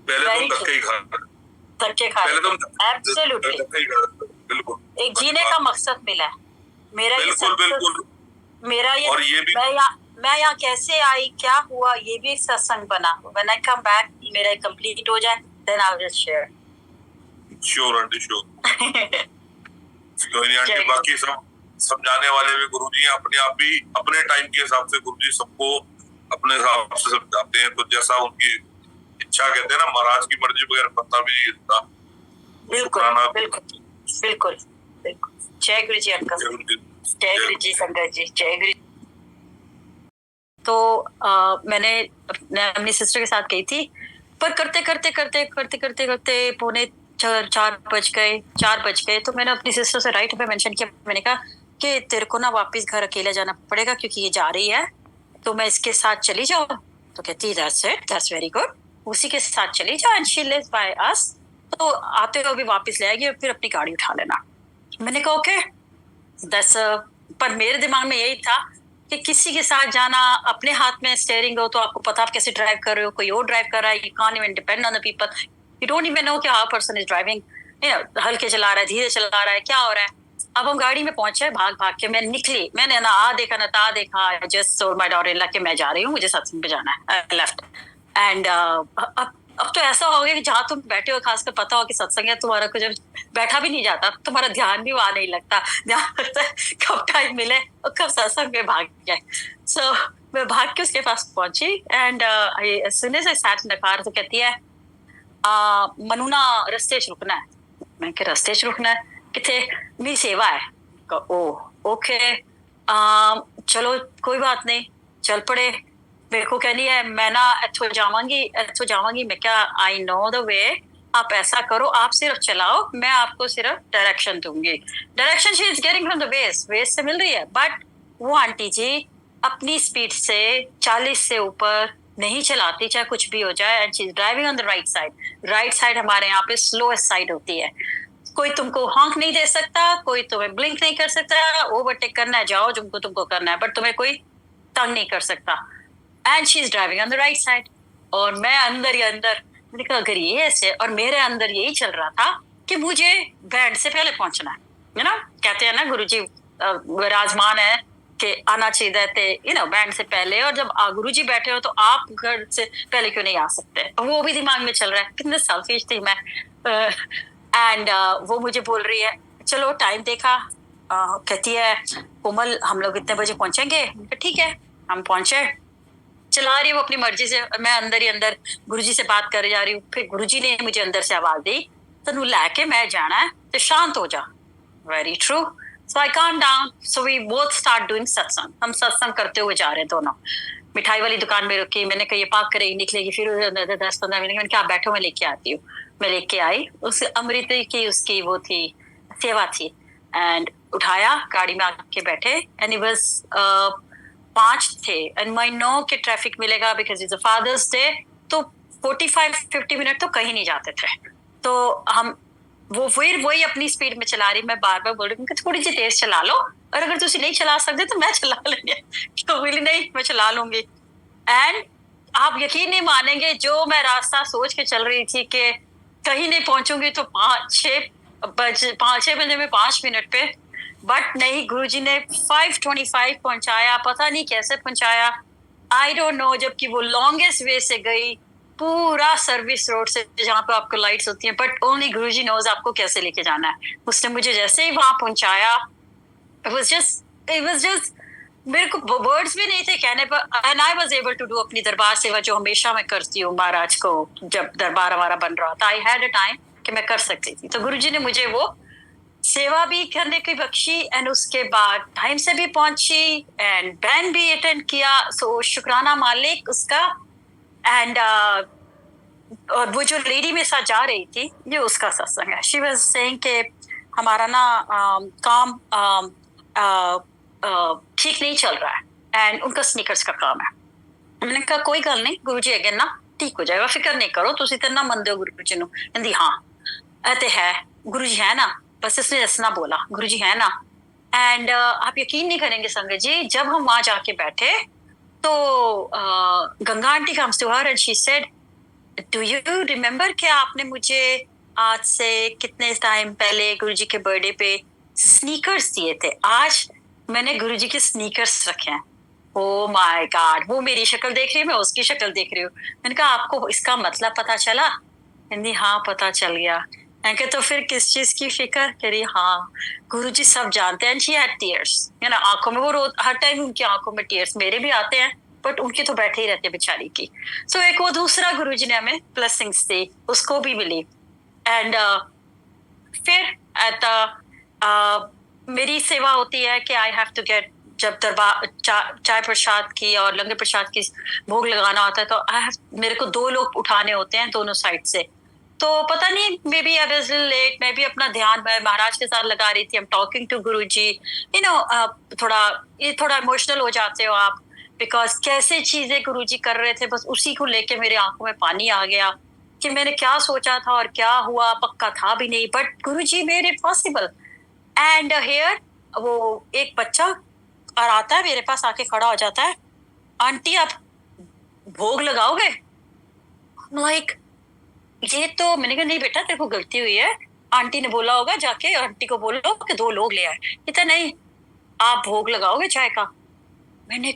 पहले Very तुम धक्के ही खा रहे थे। धक्के खा पहले रहे तुम थे। Absolutely. धक्के ही खा रहे थे, बिल्कुल एक जीने का मकसद मिला है। मेरा ये बिल्कुल बिल्कुल। मेरा और ये भी मैं यहाँ कैसे आई, क्या हुआ, ये भी एक सत्संग बना। When I come back, मेरा कंप्लीट हो जाए, then I'll just share. Sure aunty sure. कोई नहीं आंटी, जय बाकी सब समझाने वाले भी गुरुजी हैं, अपने आप भी अपने टाइम के हिसाब से गुरुजी सबको अपने हिसाब से समझाते हैं। तो जैसा उनकी इच्छा, कहते हैं ना महाराज की मर्जी बगैर पत्ता भी नहीं हिलता। बिल्कुल शुक्राना बिल्कुल बिल्कुल बिल्कुल। जय गुरु जी अंकल, जय गुरुजी। जय गुरु जी संगत जी, जय गुरु। तो मैंने अपनी सिस्टर के साथ गई थी, पर करते पौने 4 बज गए। तो मैंने अपनी सिस्टर से राइट पे मेंशन किया, मैंने कहा कि तेरे को ना वापस घर अकेले जाना पड़ेगा क्योंकि ये जा रही है, तो मैं इसके साथ चली जाऊँ। तो कहती that's it, that's very good, उसी के साथ चली जाओ and she lives by us. तो आते हुए भी वापस ले आएगी और फिर अपनी गाड़ी उठा लेना। मैंने कहा ओके पर मेरे दिमाग में यही था कि किसी के साथ जाना, अपने हाथ में स्टीयरिंग हो तो आपको पता आप कैसे ड्राइव कर रहे हो, कोई और ड्राइव कर रहा है, you can't even depend on the people, you don't even know कि हाउ पर्सन इज ड्राइविंग, हल्के चला रहा है, धीरे चला रहा है, क्या हो रहा है। अब हम गाड़ी में पहुंचे, भाग के मैं निकली, मैंने ना आ देखा ना ता देखा, just told my daughter in law कि मैं जा रही हूँ, मुझे सत्संग पे जाना है, लेफ्ट। एंड अब तो ऐसा हो गया कि जहाँ तुम बैठे हो, खासकर पता हो कि सत्संग है, तुम्हारा कुछ बैठा भी नहीं जाता, तुम्हारा ध्यान भी वहां नहीं लगता, ध्यान लगता है कब टाइम मिले और कब सत्संग में भाग जाए। सो मैं भाग के उसके पास पहुंची and as soon as I sat in the car, तो कहती है मनुना रस्ते च रुकना है। मैं कि रस्ते च रुकना है किथे, मेरी सेवा है। ओ ओके, चलो कोई बात नहीं, चल पड़े। मेरे को कहनी है मैं ना इथों जावांगी। मैं क्या, आई नो द वे, आप ऐसा करो, आप सिर्फ चलाओ, मैं आपको सिर्फ डायरेक्शन दूंगी। Direction she is getting from the वेस से मिल रही है, बट वो आंटी जी अपनी स्पीड से 40 से ऊपर नहीं चलाती, चाहे कुछ भी हो जाए, and she is driving on the right side. Right side हमारे यहाँ पे स्लोएस्ट साइड होती है, कोई तुमको हॉन्क नहीं दे सकता, कोई तुम्हें ब्लिंक नहीं कर सकता, ओवरटेक करना है जाओ, तुमको करना है, बट तुम्हें कोई तंग नहीं कर सकता। And she is driving on the right side, और मैं अंदर ही अंदर, मैंने कहा अगर ये ऐसे, और मेरे अंदर यही चल रहा था कि मुझे बैंड से पहले पहुंचना है ना, कहते हैं ना गुरुजी विराजमान है कि आना चाहिए थे बैंड से पहले, और जब गुरुजी बैठे हो तो आप घर से पहले क्यों नहीं आ सकते। वो भी दिमाग में चल रहा है, कितने सेल्फिश थी मैं। एंड वो मुझे बोल रही है चलो टाइम देखा, कहती है कोमल हम लोग इतने बजे पहुंचेंगे। ठीक है, हम पहुंचे, चला रही है वो अपनी मर्जी से, मैं अंदर ही अंदर गुरुजी से बात कर जा रही हूँ। फिर गुरुजी ने मुझे अंदर से आवाज दी, तनु लैके मैं जाना है तो शांत हो जा। Very true. So I calm down, so we both start doing satsang. हम सत्संग करते हुए जा रहे हैं दोनों। मिठाई वाली दुकान में रुकी, मैंने कहा ये पाक करेगी निकलेगी, फिर 10-15 मिनट, मैंने कहा आप बैठो मैं लेके आती हूँ। मैं लेके आई, उस अमृत की उसकी वो थी सेवा थी, एंड उठाया, गाड़ी में आके बैठे, एंड इट वाज 5 थे, एंड आई नो कि ट्रैफिक मिलेगा because it's a father's day, तो 45-50 मिनट तो कहीं नहीं जाते थे। तो हम वो फिर वही अपनी स्पीड में चला रही, मैं बार बार बोल रही हूँ कि थोड़ी सी तेज चला लो, और अगर तुम नहीं चला सकते तो मैं चला लेंगे। तो बोली नहीं मैं चला लूंगी। एंड आप यकीन नहीं मानेंगे, जो मैं रास्ता सोच के चल रही थी कि कहीं नहीं पहुंचूंगी तो 5-6 बजे में 5 मिनट पे, बट नहीं, गुरुजी ने 5:25 पहुंचाया, पता नहीं कैसे पहुंचाया, आई डोंट नो। जबकि वो लॉन्गेस्ट वे से गई, पूरा सर्विस रोड से जहाँ पे आपको लाइट्स होती हैं, बट ओनली गुरुजी नोज आपको कैसे लेके जाना है। उसने मुझे जैसे ही वहां पहुंचाया, इट वाज जस्ट मेरे को वर्ड्स भी नहीं थे कहने पर, and I was able to do अपनी दरबार सेवा जो हमेशा मैं करती हूँ महाराज को, जब दरबार हमारा बन रहा था, आई हैड अ टाइम कि मैं कर सकती थी। तो गुरुजी ने मुझे वो सेवा भी करने की बख्शी, एंड उसके बाद टाइम से भी पहुंची, एंड बैंड भी अटेंड किया। सो शुक्राना मालिक उसका। एंड और वो जो लेडी मेरे साथ जा रही थी, ये उसका सत्संग है। शी वाज सेइंग कि हमारा ना काम ठीक नहीं चल रहा है, एंड उनका स्नीकर्स का काम है। मैंने कहा कोई गल नहीं गुरुजी अगे ना ठीक हो जाएगा, फिक्र नहीं करो, तुसी ते ना मनदे हो गुरुजी नू? कहंदी हाँ ते है गुरुजी है ना, बस इसने दसना बोला गुरुजी है ना। एंड आप यकीन नहीं करेंगे संगत जी, जब हम वहां जाके बैठे तो Ganga aunty comes to her and she said, do you remember कि आपने मुझे आज से कितने टाइम पहले गुरुजी के बर्थडे पे स्नीकर्स दिए थे? आज मैंने गुरुजी के स्नीकर्स रखे हैं। ओ माय गॉड, वो मेरी शक्ल देख रही है, मैं उसकी शक्ल देख रही हूँ। मैंने कहा आपको इसका मतलब पता चला? कहती हाँ पता चल गया। मैंने कहा तो फिर किस चीज की फिक्र? कह रही हाँ गुरुजी सब जानते हैं। शी हैड टीयर्स, है ना, आंखों में, वो रो हर टाइम उनकी आंखों में टीयर्स, मेरे भी आते हैं बट उनके तो बैठे ही रहते बेचारी की। सो एक वो दूसरा गुरुजी ने हमें ब्लेसिंग्स दी, उसको भी मिली। एंड फिर मेरी सेवा होती है कि आई हैव टू गेट, जब दरबार चाय प्रसाद की और लंगर प्रसाद की भोग लगाना होता है तो मेरे को 2 लोग उठाने होते हैं दोनों साइड से। तो पता नहीं, maybe I was late, मैं भी अपना ध्यान मैं महाराज के साथ लगा रही थी। I am talking to Guruji, you know, थोड़ा इमोशनल हो जाते हो आप, बिकॉज कैसे चीजें गुरुजी कर रहे थे, बस उसी को लेके मेरे आंखों में पानी आ गया कि मैंने क्या सोचा था और क्या हुआ पक्का था भी नहीं, but Guruji made it possible. And here वो एक बच्चा और आता है मेरे पास, आके खड़ा हो जाता है, आंटी आप भोग लगाओगे? लाइक ये तो, मैंने कहा नहीं बेटा तेरे को गलती हुई है, आंटी ने बोला होगा जाके आंटी को बोलो कि 2 लोग ले आए। कहता नहीं आप भोग लगाओगे चाय का? मैंने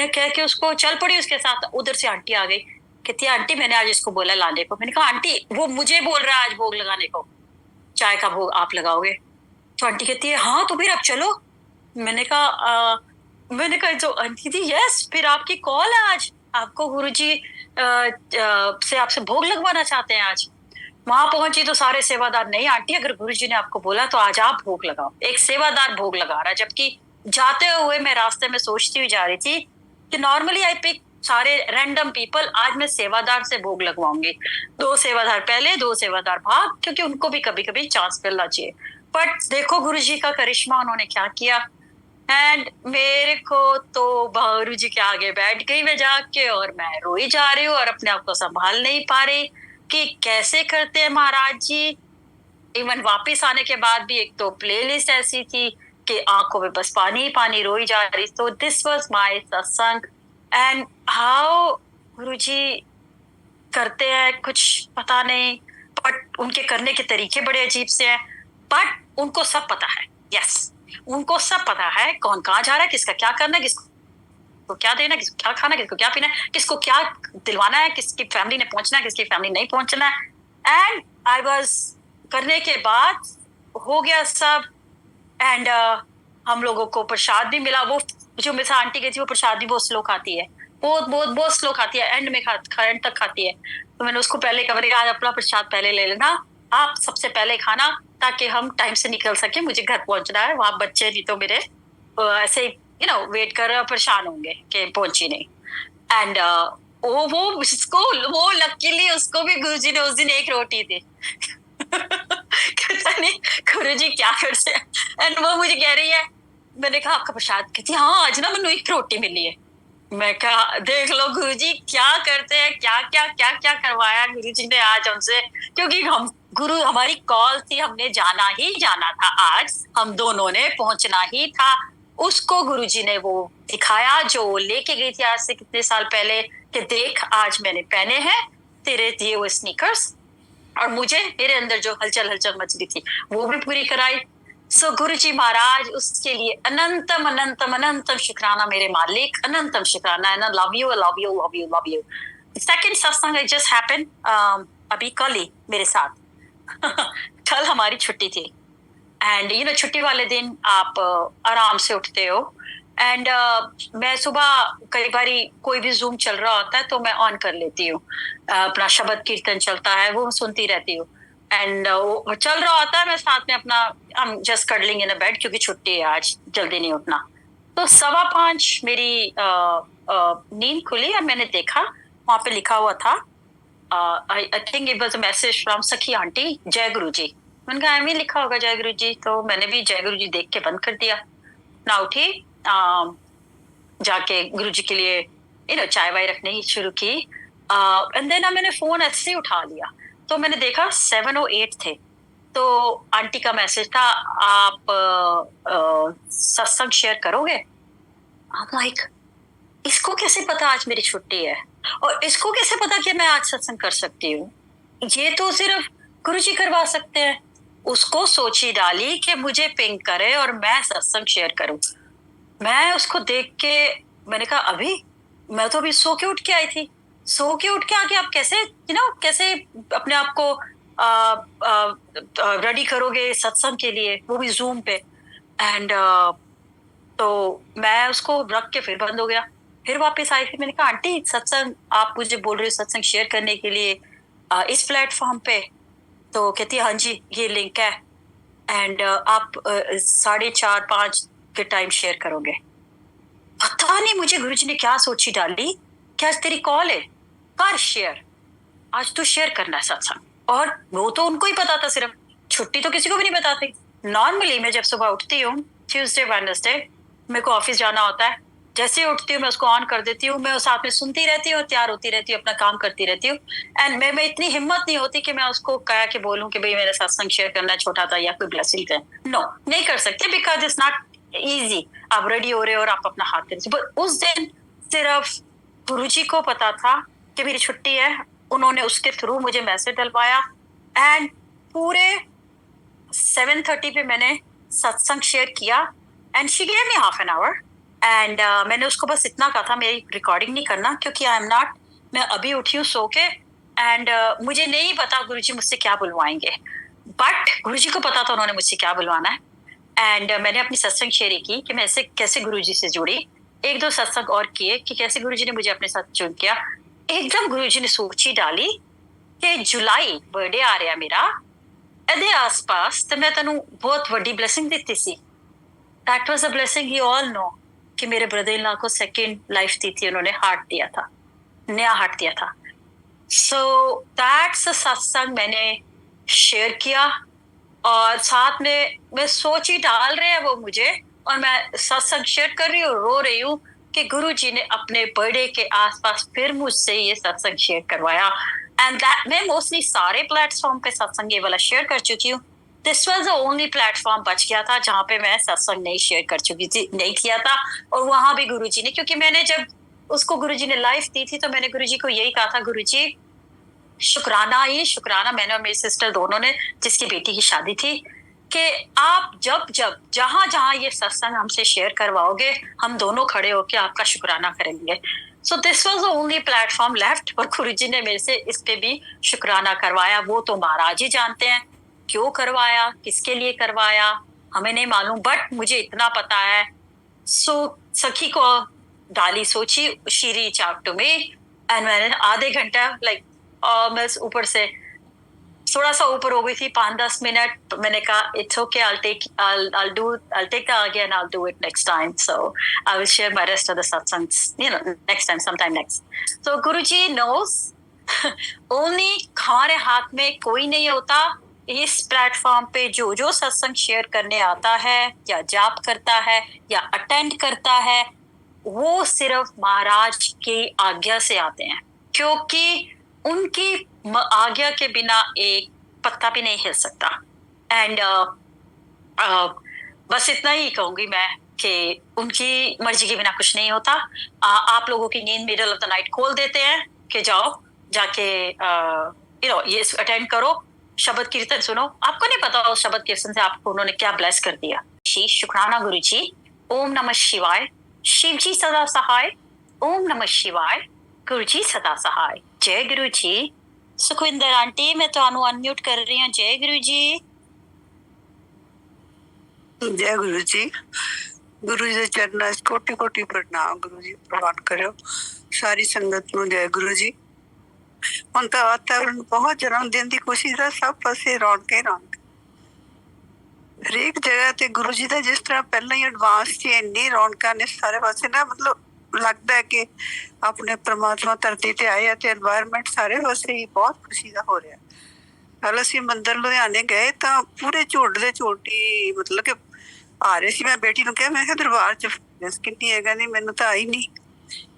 कह के उसको चल पड़ी उसके साथ। उधर से आंटी आ गई, कहती है आंटी मैंने आज इसको बोला लाने को। मैंने कहा आंटी वो मुझे बोल रहा है आज भोग लगाने को, चाय का भोग आप लगाओगे? तो आंटी कहती है हाँ तो फिर आप चलो। मैंने कहा जो आंटी थी, यस फिर आपकी कॉल है आज, आपको गुरुजी से आपसे भोग लगवाना चाहते हैं आज। वहां पहुंची तो सारे सेवादार, नहीं आंटी अगर गुरुजी ने आपको बोला तो आज आप भोग लगाओ। एक सेवादार भोग लगा रहा है, जबकि जाते हुए मैं रास्ते में सोचती हुई जा रही थी कि नॉर्मली आई पिक सारे रैंडम पीपल, आज मैं सेवादार से भोग लगवाऊंगी। 2 सेवादार पहले, 2 सेवादार भाग, क्योंकि उनको भी कभी कभी चांस मिलना चाहिए। बट देखो गुरुजी का करिश्मा उन्होंने क्या किया। एंड मेरे को तो गुरुजी के आगे बैठ गई मैं जाके, और मैं रोई जा रही हूँ और अपने आप को संभाल नहीं पा रही कि कैसे करते हैं महाराज जी। इवन वापस आने के बाद भी एक तो प्लेलिस्ट ऐसी थी कि आंखों में बस पानी पानी, रोई जा रही। तो दिस वाज माय सत्संग, एंड हाउ गुरुजी करते हैं कुछ पता नहीं, बट उनके करने के तरीके बड़े अजीब से हैं। बट उनको सब पता है, यस उनको सब पता है कौन कहाँ जा रहा है, किसका क्या करना है, किसको क्या देना, किसको क्या खाना, किसको क्या पीना है, किसको क्या दिलवाना है, किसकी फैमिली ने पहुंचना है, किसकी फैमिली नहीं पहुंचना है। एंड आई वाज करने के बाद हो गया सब। एंड हम लोगों को प्रसाद भी मिला। वो जो मेरे आंटी गई थी वो प्रसाद भी बहुत स्लो खाती है, बहुत स्लो खाती है, एंड में एंड तक खाती है। तो मैंने उसको पहले कहा आज अपना प्रसाद पहले ले लेना, आप सबसे पहले खाना, ताकि हम टाइम से निकल सके, मुझे घर पहुंचना है। वहां बच्चे नहीं तो मेरे ऐसे वेट कर परेशान होंगे कि पहुंची नहीं। एंड वो लकीली उसको भी गुरुजी ने उस दिन 1 रोटी दी। कहता नहीं गुरुजी क्या करते हैं। एंड वो मुझे कह रही है, मैंने कहा आपका प्रसाद? कहती हाँ आज ना मैंने 1 रोटी मिली है। मैं कहा देख लो गुरुजी क्या करते हैं, क्या क्या क्या क्या करवाया गुरुजी ने आज हमसे, क्योंकि हमारी कॉल थी, हमने जाना ही जाना था, आज हम दोनों ने पहुंचना ही था। उसको गुरुजी ने वो दिखाया जो लेके गई थी आज से कितने साल पहले, कि देख आज मैंने पहने हैं तेरे दिए हुए स्नीकर्स, और मुझे मेरे अंदर जो हलचल मच रही थी वो भी पूरी कराई। सो गुरुजी महाराज उसके लिए अनंतम अनंतम अनंतम शुक्राना मेरे मालिक, अनंतम शुक्राना। And love you love you love you love you. Second सत्संग जस्ट हैपन अभी कल ही मेरे साथ। कल हमारी छुट्टी थी, एंड छुट्टी वाले दिन आप आराम से उठते हो। एंड मैं सुबह कई बारी कोई भी जूम चल रहा होता है तो मैं ऑन कर लेती हूँ, अपना शब्द कीर्तन चलता है वो सुनती रहती हूँ। एंड वो चल रहा होता है, मैं साथ में अपना जस्ट कर्डलिंग इन अ बेड, क्योंकि छुट्टी है आज, जल्दी नहीं उठना। तो 5:15 मेरी नींद खुली और मैंने देखा वहां पे लिखा हुआ था I think it was a message from सखी आंटी, जय गुरु जी। मैंने कहा एम लिखा होगा जय गुरु जी, तो मैंने भी जय गुरु जी देख के बंद कर दिया। ना उठी, जाके गुरु जी के लिए चाय वाय रखने ही शुरू की। एंड देन मैंने फोन ऐसे ही उठा लिया, तो मैंने देखा 7:08 थे। तो आंटी का मैसेज था, आप सत्संग शेयर करोगे? I'm like, इसको कैसे पता आज मेरी छुट्टी है, और इसको कैसे पता कि मैं आज सत्संग कर सकती हूँ? ये तो सिर्फ गुरुजी करवा सकते हैं। उसको सोची डाली कि मुझे पिंग करे और मैं सत्संग शेयर करूं। मैं उसको देख के मैंने कहा, अभी मैं तो अभी सो के उठ के आई थी, सो के उठ के आके आप कैसे कैसे अपने आप को रेडी करोगे सत्संग के लिए, वो भी जूम पे। एंड तो मैं उसको रख के फिर बंद हो गया। फिर वापस आई, फिर मैंने कहा आंटी सत्संग आप मुझे बोल रहे हो सत्संग शेयर करने के लिए इस प्लेटफॉर्म पे? तो कहती है हाँ जी ये लिंक है, एंड आप 4:30-5 के टाइम शेयर करोगे। पता नहीं मुझे गुरुजी ने क्या सोची डाली कि आज तेरी कॉल है, कर शेयर, आज तू शेयर करना है सत्संग। और वो तो उनको ही पता था, सिर्फ छुट्टी तो किसी को भी नहीं बताती। नॉर्मली मैं जब सुबह उठती हूँ ट्यूसडे वेडनेसडे, मेरे को ऑफिस जाना होता है, जैसे ही उठती हूँ मैं उसको ऑन कर देती हूँ, मैं उस साथ में सुनती रहती हूँ, तैयार होती रहती हूँ, अपना काम करती रहती हूँ। एंड मैं इतनी हिम्मत नहीं होती कि मैं उसको कह के बोलूँ कि भाई मेरे सत्संग शेयर करना छोटा था या कोई ब्लेसिंग है। नो, नहीं कर सकते, बिकॉज इट्स नॉट इजी। आप रेडी हो रहे हो और आप अपना हाथ दे रहे हो। बट उस दिन सिर्फ गुरुजी को पता था कि मेरी छुट्टी है, उन्होंने उसके थ्रू मुझे मैसेज डलवाया। एंड पूरे 7:30 पे मैंने सत्संग शेयर किया, and she gave me half an hour. And मैंने उसको बस इतना कहा था, मेरी रिकॉर्डिंग नहीं करना, क्योंकि आई एम नॉट, मैं अभी उठी हूँ सो के, एंड मुझे नहीं पता गुरुजी मुझसे क्या बुलवाएंगे। बट गुरुजी को पता था उन्होंने मुझसे क्या बुलवाना है। एंड मैंने अपनी सत्संग शेयर की कि मैं ऐसे कैसे गुरुजी से जुड़ी। 1-2 सत्संग और किए कि कैसे गुरुजी ने मुझे अपने साथ चुन किया। एकदम गुरुजी ने सोची डाली कि जुलाई बर्थडे आ रहा मेरा, ਇਹਦੇ आसपास तो मैं तेनू बहुत बड़ी ब्लेसिंग देती सी। That was a blessing, you all know कि मेरे ब्रदर इन लॉ को सेकंड लाइफ दी थी, उन्होंने हार्ट दिया था, नया हार्ट दिया था। सो दैट्स अ सत्संग मैंने शेयर किया, और साथ में मैं सोच ही डाल रहे हैं वो मुझे, और मैं सत्संग शेयर कर रही हूँ, रो रही हूँ कि गुरुजी ने अपने बर्थडे के आसपास फिर मुझसे ये सत्संग शेयर करवाया। एंड दैट मैं मोस्टली सारे प्लेटफॉर्म पे सत्संग ये वाला शेयर कर चुकी हूँ। This was the only platform बच गया था जहाँ पे मैं सत्संग नहीं शेयर कर चुकी थी, नहीं किया था। और वहां भी गुरुजी ने, क्योंकि मैंने जब उसको गुरुजी ने लाइफ दी थी तो मैंने गुरुजी को यही कहा था, गुरुजी शुक्राना ही शुक्राना, मैंने और मेरी सिस्टर दोनों ने, जिसकी बेटी की शादी थी, कि आप जब जब जहां जहां ये सत्संग हमसे शेयर करवाओगे, हम दोनों खड़े होकर आपका शुक्राना करेंगे। So this was the only platform left, और गुरुजी ने मेरे से इस पे भी शुक्राना करवाया। वो तो महाराज ही जानते हैं क्यों करवाया, किसके लिए करवाया, हमें नहीं मालूम, बट मुझे इतना पता है। सो सखी को डाली सोची, she reach out to me, and मैंने आधे घंटा मैं ऊपर से थोड़ा सा ऊपर हो गई थी, 5-10 मिनट, तो मैंने कहा it's okay, I'll take the again, I'll do it next time, so I will share my rest of the satsangs, next time, sometime next. So Guruji knows only हमारे हाथ में कोई नहीं होता। इस प्लेटफॉर्म पे जो जो सत्संग शेयर करने आता है या जाप करता है या अटेंड करता है, वो सिर्फ महाराज की आज्ञा से आते हैं, क्योंकि उनकी आज्ञा के बिना एक पत्ता भी नहीं हिल सकता। एंड बस इतना ही कहूंगी मैं कि उनकी मर्जी के बिना कुछ नहीं होता। आप लोगों की नींद मिडल ऑफ द नाइट खोल देते हैं कि जाओ जाके ये अटेंड करो, शब्द कीर्तन सुनो। आपको नहीं पता उस शब्द कीर्तन से आपको उन्होंने क्या ब्लेस कर दिया। शुक्राना गुरुजी। ओम नमः शिवाय। शिव जी सदा सहाय। ओम नमः शिवाय। गुरुजी सदा सहाय। जय गुरु जी। सुखविंदर आंटी मैं तो अनम्यूट कर रही हूँ। जय गुरु जी। जय गुरु जी। गुरु जी ਦੇ ਚਰਨਾਂ 'ਚ ਕੋਟੀ ਕੋਟੀ ਪ੍ਰਣਾਮ ਗੁਰੂ ਜੀ ਪ੍ਰਵਾਨ ਕਰਿਓ ਸਾਰੀ ਸੰਗਤ ਨੂੰ। ਜੈ ਗੁਰੂ ਜੀ। ਹੁਣ ਤਾਂ ਵਾਤਾਵਰਨ ਬਹੁਤ ਜਨਮ ਦਿਨ ਦੀ ਖੁਸ਼ੀ ਦਾ ਸਭ ਪਾਸੇ ਰੌਣਕ ਹੀ ਰੌਣਕ। ਹਰੇਕ ਜਗ੍ਹਾ ਤੇ ਗੁਰੂ ਜੀ ਦਾ ਜਿਸ ਤਰ੍ਹਾਂ ਪਹਿਲਾਂ ਹੀ ਐਡਵਾਂਸ 'ਚ ਇੰਨੀ ਰੌਣਕਾਂ ਨੇ ਸਾਰੇ ਪਾਸੇ ਨਾ, ਮਤਲਬ ਲੱਗਦਾ ਹੈ ਕਿ ਆਪਣੇ ਪ੍ਰਮਾਤਮਾ ਧਰਤੀ ਤੇ ਆਏ ਆ ਤੇ এনवायरमेंट ਸਾਰੇ ਪਾਸੇ ਹੀ ਬਹੁਤ ਖੁਸ਼ੀ ਦਾ ਹੋ ਰਿਹਾ। ਕੱਲ ਅਸੀਂ ਮੰਦਿਰ ਲੁਧਿਆਣੇ ਗਏ ਤਾਂ ਪੂਰੇ ਝੁੰਡ ਦੇ ਝੋਟੀ ਮਤਲਬ ਕਿ ਆ ਰਹੇ ਸੀ। ਮੈਂ ਬੇਟੀ ਨੂੰ ਕਿਹਾ, ਮੈਂ ਕਿਹਾ ਦਰਬਾਰ ਚ ਫਰੈਂਡਸ ਕਿੰਨੀ ਹੈ? ਕਹਿੰਦੀ ਮੈਨੂੰ ਤਾਂ ਆਈ ਨਹੀਂ।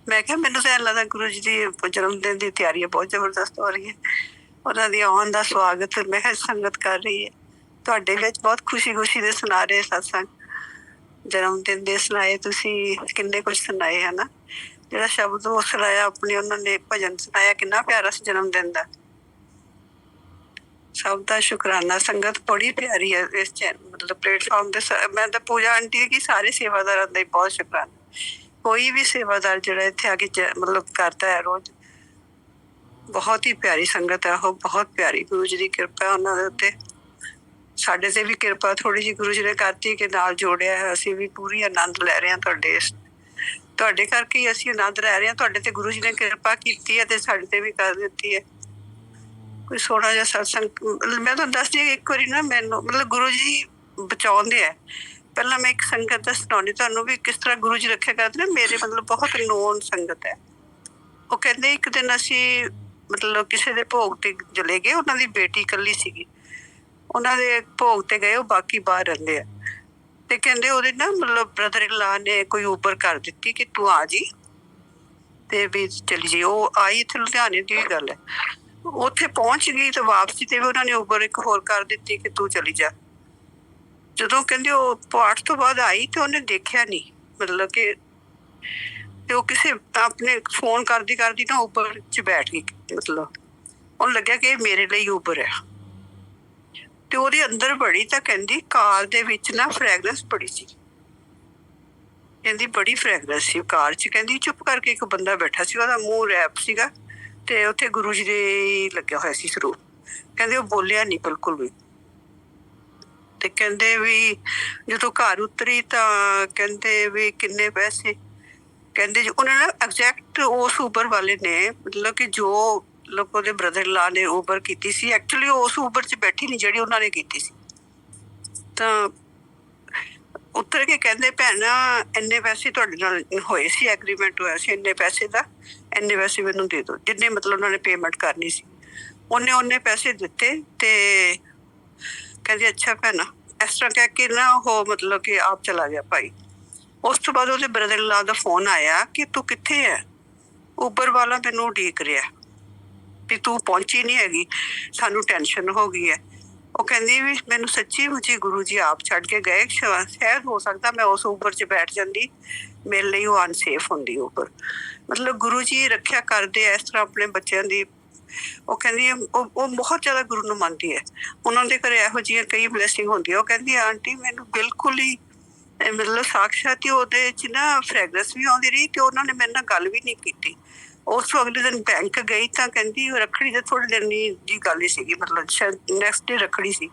ਮੈਂ ਕਿਹਾ ਮੈਨੂੰ ਤਾਂ ਲੱਗਦਾ ਗੁਰੂ ਜੀ ਦੀ ਜਨਮ ਦਿਨ ਦੀ ਤਿਆਰੀ ਬਹੁਤ ਜ਼ਬਰਦਸਤ ਹੋ ਰਹੀ ਹੈ, ਉਹਨਾਂ ਦੀ ਆਉਣ ਦਾ ਸਵਾਗਤ ਮੈਂ ਕਿਹਾ ਸੰਗਤ ਕਰ ਰਹੀ ਹੈ। ਤੁਹਾਡੇ ਵਿੱਚ ਬਹੁਤ ਖੁਸ਼ੀ ਦੇ ਸੁਣਾ ਰਹੇ ਸਤਸੰਗ, ਜਨਮ ਦਿਨ ਦੇ ਸੁਣਾਏ ਤੁਸੀਂ, ਕਿੰਨੇ ਕੁਝ ਸੁਣਾਏ ਹੈ ਨਾ। ਜਿਹੜਾ ਸ਼ਬਦ ਉਹ ਸੁਣਾਇਆ ਆਪਣੇ ਉਹਨਾਂ ਨੇ ਭਜਨ ਸੁਣਾਇਆ, ਕਿੰਨਾ ਪਿਆਰਾ ਸੀ ਜਨਮ ਦਿਨ ਦਾ। ਸਭ ਦਾ ਸ਼ੁਕਰਾਨਾ। ਸੰਗਤ ਬੜੀ ਪਿਆਰੀ ਹੈ ਇਸ ਮਤਲਬ ਪਲੇਟਫਾਰਮ ਤੇ। ਮੈਂ ਤਾਂ ਪੂਜਾ ਆਂਟੀ ਕੀ ਸਾਰੇ ਸੇਵਾਦਾਰਾਂ ਦਾ ਹੀ ਬਹੁਤ ਸ਼ੁਕਰਾਨਾ। ਕੋਈ ਵੀ ਸੇਵਾਦਾਰ ਜਿਹੜਾ ਇੱਥੇ ਆ ਕੇ ਮਤਲਬ ਕਰਦਾ ਹੈ ਰੋਜ਼, ਬਹੁਤ ਹੀ ਪਿਆਰੀ ਸੰਗਤ ਹੈ ਉਹ, ਬਹੁਤ ਪਿਆਰੀ। ਗੁਰੂ ਜੀ ਦੀ ਕਿਰਪਾ ਉਹਨਾਂ ਦੇ ਉੱਤੇ। ਸਾਡੇ ਤੇ ਵੀ ਕਿਰਪਾ ਥੋੜੀ ਜਿਹੀ ਗੁਰੂ ਜੀ ਨੇ ਕਰਤੀ ਕਿ ਨਾਲ ਜੋੜਿਆ ਹੈ। ਅਸੀਂ ਵੀ ਪੂਰੀ ਆਨੰਦ ਲੈ ਰਹੇ ਹਾਂ ਤੁਹਾਡੇ ਕਰਕੇ ਹੀ ਅਸੀਂ ਆਨੰਦ ਲੈ ਰਹੇ ਹਾਂ। ਤੁਹਾਡੇ ਤੇ ਗੁਰੂ ਜੀ ਨੇ ਕਿਰਪਾ ਕੀਤੀ ਹੈ ਤੇ ਸਾਡੇ ਤੇ ਵੀ ਕਰ ਦਿੱਤੀ ਹੈ। ਕੋਈ ਸੋਹਣਾ ਜਿਹਾ ਸਤਸੰਗ ਮੈਂ ਤੁਹਾਨੂੰ ਦੱਸਦੀ ਹਾਂ। ਇੱਕ ਵਾਰੀ ਨਾ ਮੈਨੂੰ ਮਤਲਬ ਗੁਰੂ ਜੀ ਬਚਾਉਂਦੇ ਆ। ਪਹਿਲਾਂ ਮੈਂ ਇੱਕ ਸੰਗਤ ਦਾ ਸੁਣਾਉਂਦੀ ਤੁਹਾਨੂੰ ਵੀ ਕਿਸ ਤਰ੍ਹਾਂ ਗੁਰੂ ਜੀ ਰੱਖਿਆ ਕਰਦੇ ਨੇ। ਮੇਰੇ ਮਤਲਬ ਬਹੁਤ ਨੋਨ ਸੰਗਤ ਹੈ। ਉਹ ਕਹਿੰਦੇ ਇੱਕ ਦਿਨ ਅਸੀਂ ਮਤਲਬ ਕਿਸੇ ਦੇ ਭੋਗ ਤੇ ਚਲੇ ਗਏ। ਉਹਨਾਂ ਦੀ ਬੇਟੀ ਇਕੱਲੀ ਸੀਗੀ। ਉਹਨਾਂ ਦੇ ਭੋਗ ਤੇ ਗਏ, ਉਹ ਬਾਕੀ ਬਾਹਰ ਰਹਿੰਦੇ ਆ। ਤੇ ਕਹਿੰਦੇ ਉਹਦੇ ਨਾ ਮਤਲਬ ਬ੍ਰਦਰ ਇਨ ਲਾ ਨੇ ਕੋਈ ਉਬਰ ਕਰ ਦਿੱਤੀ ਕਿ ਤੂੰ ਆ ਜੀ ਤੇ ਵੀ ਚਲੀ ਜੀ। ਉਹ ਆਈ, ਇੱਥੇ ਲੁਧਿਆਣੇ ਦੀ ਗੱਲ ਹੈ। ਉੱਥੇ ਪਹੁੰਚ ਗਈ ਤੇ ਵਾਪਸੀ ਤੇ ਵੀ ਉਹਨਾਂ ਨੇ ਉਬਰ ਇੱਕ ਹੋਰ ਕਰ ਦਿੱਤੀ ਕਿ ਤੂੰ ਚਲੀ ਜਾ। ਜਦੋਂ ਕਹਿੰਦੇ ਉਹ ਪਾਠ ਤੋਂ ਬਾਅਦ ਆਈ ਤੇ ਉਹਨੇ ਦੇਖਿਆ ਨਹੀਂ ਮਤਲਬ ਕਿ, ਤੇ ਉਹ ਕਿਸੇ ਆਪਣੇ ਫੋਨ ਕਰਦੀ ਨਾ ਉਬਰ ਚ ਬੈਠ ਗਈ। ਮਤਲਬ ਉਹਨੂੰ ਲੱਗਿਆ ਕਿ ਇਹ ਮੇਰੇ ਲਈ ਉਬਰ ਹੈ। ਤੇ ਉਹਦੇ ਅੰਦਰ ਬੜੀ ਤਾਂ ਕਹਿੰਦੀ ਕਾਰ ਦੇ ਵਿੱਚ ਨਾ ਫ੍ਰੈਗਰੈਂਸ ਬੜੀ ਸੀ। ਕਹਿੰਦੀ ਬੜੀ ਫ੍ਰੈਗਰੈਂਸ ਸੀ ਕਾਰ ਚ। ਕਹਿੰਦੀ ਚੁੱਪ ਕਰਕੇ ਇੱਕ ਬੰਦਾ ਬੈਠਾ ਸੀ, ਉਹਦਾ ਮੂੰਹ ਰੈਪ ਸੀਗਾ ਤੇ ਉੱਥੇ ਗੁਰੂ ਜੀ ਦੇ ਲੱਗਿਆ ਹੋਇਆ ਸੀ ਸਰੂਪ। ਕਹਿੰਦੇ ਉਹ ਬੋਲਿਆ ਨਹੀਂ ਬਿਲਕੁਲ ਵੀ। ਤੇ ਕਹਿੰਦੇ ਵੀ ਜਦੋਂ ਘਰ ਉਤਰੀ ਤਾਂ ਕਹਿੰਦੇ ਵੀ ਕਿੰਨੇ ਪੈਸੇ। ਕਹਿੰਦੇ ਜੀ ਉਹਨਾਂ ਨੇ ਐਗਜ਼ੈਕਟ ਉਸ ਉਬਰ ਵਾਲੇ ਨੇ ਮਤਲਬ ਕਿ ਜੋ ਲੋਕ ਉਹਦੇ ਬ੍ਰਦਰ ਲਾ ਨੇ ਉਬਰ ਕੀਤੀ ਸੀ, ਐਕਚੁਅਲੀ ਉਸ ਉਬਰ ਚ ਬੈਠੀ ਨਹੀਂ ਜਿਹੜੀ ਉਹਨਾਂ ਨੇ ਕੀਤੀ ਸੀ। ਤਾਂ ਉੱਤਰ ਕੇ ਕਹਿੰਦੇ ਭੈਣਾ ਇੰਨੇ ਪੈਸੇ ਤੁਹਾਡੇ ਨਾਲ ਹੋਏ ਸੀ, ਐਗਰੀਮੈਂਟ ਹੋਇਆ ਸੀ ਇੰਨੇ ਪੈਸੇ ਦਾ, ਇੰਨੇ ਪੈਸੇ ਮੈਨੂੰ ਦੇ ਦਿਓ। ਜਿੰਨੇ ਮਤਲਬ ਉਹਨਾਂ ਨੇ ਪੇਮੈਂਟ ਕਰਨੀ ਸੀ ਉਹਨੇ ਪੈਸੇ ਦਿੱਤੇ। ਤੇ ਕਹਿੰਦੇ ਅੱਛਾ ਭੈਣਾ, ਇਸ ਤਰ੍ਹਾਂ ਕਹਿ ਕੇ ਨਾ ਉਹ ਮਤਲਬ ਕਿ ਆਪ ਚਲਾ ਗਿਆ ਭਾਈ। ਉਸ ਤੋਂ ਬਾਅਦ ਉਹਦੇ ਬ੍ਰਦਰ ਇਨ ਲਾ ਦਾ ਫੋਨ ਆਇਆ ਕਿ ਤੂੰ ਕਿੱਥੇ ਹੈ? ਉਬਰ ਵਾਲਾ ਮੈਨੂੰ ਉਡੀਕ ਰਿਹਾ ਵੀ ਤੂੰ ਪਹੁੰਚੀ ਨਹੀਂ ਹੈਗੀ, ਸਾਨੂੰ ਟੈਨਸ਼ਨ ਹੋ ਗਈ ਹੈ। ਉਹ ਕਹਿੰਦੀ ਵੀ ਮੈਨੂੰ ਸੱਚੀ ਮੁੱਚੀ ਗੁਰੂ ਜੀ ਆਪ ਛੱਡ ਕੇ ਗਏ। ਸ਼ਾਇਦ ਹੋ ਸਕਦਾ ਮੈਂ ਉਸ ਉਬਰ 'ਚ ਬੈਠ ਜਾਂਦੀ, ਮੇਰੇ ਲਈ ਉਹ ਅਨਸੇਫ ਹੁੰਦੀ ਉਬਰ। ਮਤਲਬ ਗੁਰੂ ਜੀ ਰੱਖਿਆ ਕਰਦੇ ਆ ਇਸ ਤਰ੍ਹਾਂ ਆਪਣੇ ਬੱਚਿਆਂ ਦੀ। ਉਹ ਕਹਿੰਦੀ ਉਹ ਬਹੁਤ ਜ਼ਿਆਦਾ ਗੁਰੂ ਨੂੰ ਮੰਨਦੀ ਹੈ। ਉਹਨਾਂ ਦੇ ਘਰੇ ਇਹੋ ਜਿਹੀਆਂ ਕਈ ਬਲੈਸਿੰਗ ਹੁੰਦੀ ਹੈ। ਉਹ ਕਹਿੰਦੀ ਆਂਟੀ ਮੈਨੂੰ ਬਿਲਕੁਲ ਹੀ ਮਤਲਬ ਸਾਕਸ਼ਾਤ ਹੀ ਉਹਦੇ 'ਚ ਨਾ ਫ੍ਰੈਗਰੈਂਸ ਵੀ ਆਉਂਦੀ ਰਹੀ ਤੇ ਉਹਨਾਂ ਨੇ ਮੇਰੇ ਨਾਲ ਗੱਲ ਵੀ ਨਹੀਂ ਕੀਤੀ। ਉਸ ਤੋਂ ਅਗਲੇ ਦਿਨ ਬੈਂਕ ਗਈ ਤਾਂ ਕਹਿੰਦੀ ਰੱਖੜੀ ਦੇ ਥੋੜ੍ਹੇ ਦਿਨ ਦੀ ਗੱਲ ਹੀ ਸੀਗੀ, ਮਤਲਬ ਸ਼ਾਇਦ ਨੈਕਸਟ ਡੇ ਰੱਖੜੀ ਸੀ।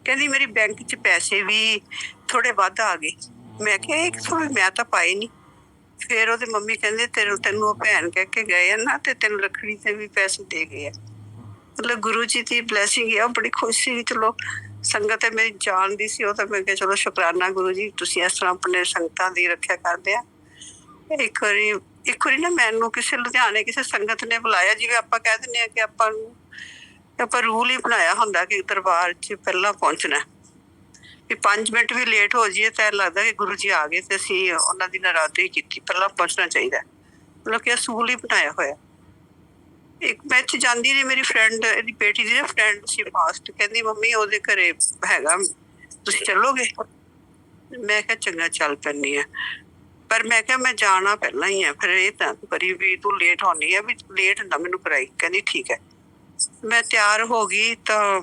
ਕਹਿੰਦੀ ਮੇਰੀ ਬੈਂਕ 'ਚ ਪੈਸੇ ਵੀ ਥੋੜ੍ਹੇ ਵੱਧ ਆ ਗਏ। ਮੈਂ ਕਿਹਾ ਇਹ ਕਿਥੋਂ? ਮੈਂ ਤਾਂ ਪਾਏ ਨਹੀਂ। ਫਿਰ ਉਹਦੇ ਮੰਮੀ ਕਹਿੰਦੇ ਤੈਨੂੰ ਉਹ ਭੈਣ ਕਹਿ ਕੇ ਗਏ ਆ ਨਾ ਤੇ ਤੈਨੂੰ ਰੱਖੜੀ ਤੇ ਵੀ ਪੈਸੇ ਦੇ ਗਏ ਆ। ਮਤਲਬ ਗੁਰੂ ਜੀ ਦੀ ਬਲੈਸਿੰਗ ਆ। ਬੜੀ ਖੁਸ਼ ਸੀ। ਚਲੋ ਸੰਗਤ ਹੈ ਮੇਰੀ ਜਾਣਦੀ ਸੀ ਉਹ, ਤਾਂ ਮੈਂ ਕਿਹਾ ਚਲੋ ਸ਼ੁਕਰਾਨਾ ਗੁਰੂ ਜੀ ਤੁਸੀਂ ਇਸ ਤਰ੍ਹਾਂ ਆਪਣੇ ਸੰਗਤਾਂ ਦੀ ਰੱਖਿਆ ਕਰਦੇ ਆ। ਇੱਕ ਵਾਰੀ ਨਾ ਮੈਨੂੰ ਕਿਸੇ ਲੁਧਿਆਣੇ ਕਿਸੇ ਸੰਗਤ ਨੇ ਬੁਲਾਇਆ। ਜਿਵੇਂ ਆਪਾਂ ਕਹਿ ਦਿੰਦੇ ਹਾਂ ਕਿ ਆਪਾਂ ਰੂਲ ਹੀ ਬਣਾਇਆ ਹੁੰਦਾ ਕਿ ਦਰਬਾਰ 'ਚ ਪਹਿਲਾਂ ਪਹੁੰਚਣਾ, ਵੀ 5 ਮਿੰਟ ਵੀ ਲੇਟ ਹੋ ਜਾਈਏ ਤਾਂ ਲੱਗਦਾ ਕਿ ਗੁਰੂ ਜੀ ਆ ਗਏ ਤੇ ਅਸੀਂ ਉਹਨਾਂ ਦੀ ਨਰਾਦਰੀ ਕੀਤੀ, ਪਹਿਲਾਂ ਪਹੁੰਚਣਾ ਚਾਹੀਦਾ। ਮਤਲਬ ਕਿ ਅਸੂਲ ਹੀ ਬਣਾਇਆ ਹੋਇਆ। ਇੱਕ ਮੈਂ 'ਚ ਜਾਂਦੀ ਰਹੀ, ਮੇਰੀ ਫਰੈਂਡ ਇਹਦੀ ਬੇਟੀ ਦੀ ਨਾ ਫਰੈਂਡ ਸੀ ਫਾਸਟ, ਕਹਿੰਦੀ ਮੰਮੀ ਉਹਦੇ ਘਰੇ ਹੈਗਾ ਤੁਸੀਂ ਚੱਲੋਗੇ? ਮੈਂ ਕਿਹਾ ਚੰਗਾ ਚੱਲ ਪੈਂਦੀ ਆ। ਪਰ ਮੈਂ ਕਿਹਾ ਮੈਂ ਜਾਣਾ ਪਹਿਲਾਂ ਹੀ ਆ, ਫਿਰ ਇਹ ਤਾਂ ਕਰੀ ਵੀ ਤੂੰ ਲੇਟ ਹੋਣੀ ਆ, ਵੀ ਲੇਟ ਨਾ ਮੈਨੂੰ ਕਰਾਈ। ਕਹਿੰਦੀ ਠੀਕ ਹੈ। ਮੈਂ ਤਿਆਰ ਹੋ ਗਈ ਤਾਂ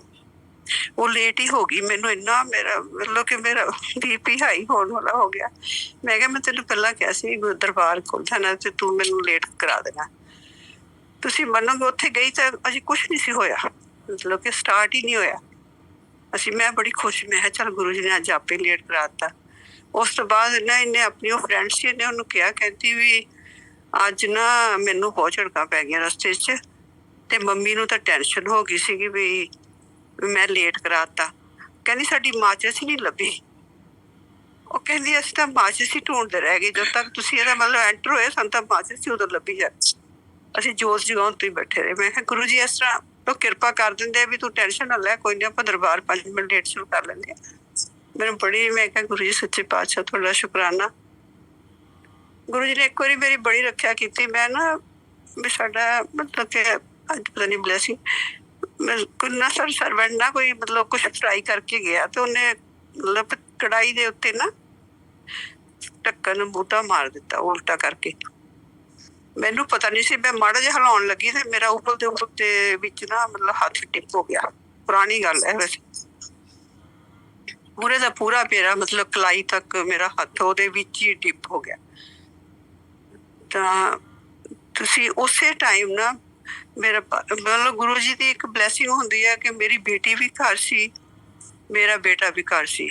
ਉਹ ਲੇਟ ਹੀ ਹੋ ਗਈ। ਮੈਨੂੰ ਇੰਨਾ ਮੇਰਾ ਮਤਲਬ ਕਿ ਮੇਰਾ BP ਹਾਈ ਹੋਣ ਵਾਲਾ ਹੋ ਗਿਆ। ਮੈਂ ਕਿਹਾ ਮੈਂ ਤੈਨੂੰ ਪਹਿਲਾਂ ਕਿਹਾ ਸੀ ਦਰਬਾਰ ਖੁੱਲ ਜਾਣਾ ਤੇ ਤੂੰ ਮੈਨੂੰ ਲੇਟ ਕਰਾ ਦੇਣਾ। ਤੁਸੀਂ ਮੰਨੋਗੇ ਉੱਥੇ ਗਈ ਤਾਂ ਅਜੇ ਕੁਛ ਨਹੀਂ ਸੀ ਹੋਇਆ, ਮਤਲਬ ਕਿ ਸਟਾਰਟ ਹੀ ਨਹੀਂ ਹੋਇਆ। ਮੈਂ ਬੜੀ ਖੁਸ਼, ਮੈਂ ਕਿਹਾ ਚੱਲ ਗੁਰੂ ਜੀ ਨੇ ਅੱਜ ਆਪੇ ਲੇਟ ਕਰਾ ਦਿੱਤਾ। ਉਸ ਤੋਂ ਬਾਅਦ ਨਾ ਇਹਨੇ ਆਪਣੀ ਉਹ ਫਰੈਂਡ ਸੀ, ਇਹਨੇ ਉਹਨੂੰ ਕਿਹਾ, ਕਹਿੰਦੀ ਵੀ ਅੱਜ ਨਾ ਮੈਨੂੰ ਬਹੁਤ ਝੜਕਾਂ ਪੈ ਗਈਆਂ ਰਸਤੇ 'ਚ ਤੇ ਮੰਮੀ ਨੂੰ ਤਾਂ ਟੈਨਸ਼ਨ ਹੋ ਗਈ ਸੀਗੀ ਵੀ ਮੈਂ ਲੇਟ ਕਰਾਤਾ। ਕਹਿੰਦੀ ਸਾਡੀ ਮਾਚਿਸ ਹੀ ਨਹੀਂ ਲੱਭੀ। ਉਹ ਕਹਿੰਦੀ ਅਸੀਂ ਤਾਂ ਮਾਚਿਸ ਹੀ ਢੂੰਡਦੇ ਰਹਿ ਗਏ, ਜਦੋਂ ਤੱਕ ਤੁਸੀਂ ਇਹਦਾ ਮਤਲਬ ਐਂਟਰ ਹੋਏ ਸਾਨੂੰ ਤਾਂ ਮਾਚਿਸ ਹੀ ਉਦੋਂ ਲੱਭੀ ਜਾ, ਅਸੀਂ ਜੋਤ ਜਗਾਉਣ ਤੋਂ ਹੀ ਬੈਠੇ ਰਹੇ। ਮੈਂ ਕਿਹਾ ਗੁਰੂ ਜੀ ਇਸ ਤਰ੍ਹਾਂ ਉਹ ਕਿਰਪਾ ਕਰ ਦਿੰਦੇ ਵੀ ਤੂੰ ਟੈਨਸ਼ਨ ਨਾ ਲੈ, ਕੋਈ ਨਹੀਂ ਆਪਾਂ ਦਰਬਾਰ 5 ਮਿੰਟ ਲੇਟ ਸ਼ੁਰੂ ਕਰ ਲੈਂਦੇ ਆ। ਮੈਨੂੰ ਬੜੀ, ਮੈਂ ਕਿਹਾ ਗੁਰੂ ਜੀ ਸੱਚੇ ਪਾਤਸ਼ਾਹ ਤੁਹਾਡਾ ਸ਼ੁਕਰਾਨਾ। ਗੁਰੂ ਜੀ ਨੇ ਇੱਕ ਵਾਰੀ ਮੇਰੀ ਬੜੀ ਰੱਖਿਆ ਕੀਤੀ। ਮੈਂ ਨਾ ਵੀ ਸਾਡਾ ਮਤਲਬ ਕਿ ਅੱਜ ਪਤਾ ਨਹੀਂ ਬਲੈਸਿੰਗ ਕੋਈ ਨਾ ਸਰਵੈਂਟ ਨਾ ਕੋਈ ਮਤਲਬ ਕੁਛ ਫਰਾਈ ਕਰਕੇ ਗਿਆ ਤੇ ਉਹਨੇ ਮਤਲਬ ਕੜਾਈ ਦੇ ਉੱਤੇ ਨਾ ਢੱਕਣ ਨੂੰ ਬੂਟਾ ਮਾਰ ਦਿੱਤਾ ਉਲਟਾ ਕਰਕੇ। ਮੈਨੂੰ ਪਤਾ ਨਹੀਂ ਸੀ, ਮੈਂ ਮਾੜਾ ਜਿਹਾ ਹਿਲਾਉਣ ਲੱਗੀ ਤੇ ਮੇਰਾ ਉਬਲ ਦੇ ਵਿੱਚ ਨਾ ਮਤਲਬ ਹੱਥ ਟਿਪ ਹੋ ਗਿਆ। ਪੁਰਾਣੀ ਗੱਲ ਹੈ ਵੈਸੇ, ਪੂਰੇ ਦਾ ਪੂਰਾ ਮੇਰਾ ਮਤਲਬ ਕਲਾਈ ਤੱਕ ਮੇਰਾ ਹੱਥ ਉਹਦੇ ਵਿੱਚ ਹੀ ਟਿਪ ਹੋ ਗਿਆ। ਤਾਂ ਤੁਸੀਂ ਉਸੇ ਟਾਈਮ ਨਾ ਮੇਰਾ ਮਤਲਬ ਗੁਰੂ ਜੀ ਦੀ ਇੱਕ ਬਲੈਸਿੰਗ ਹੁੰਦੀ ਹੈ ਕਿ ਮੇਰੀ ਬੇਟੀ ਵੀ ਘਰ ਸੀ, ਮੇਰਾ ਬੇਟਾ ਵੀ ਘਰ ਸੀ,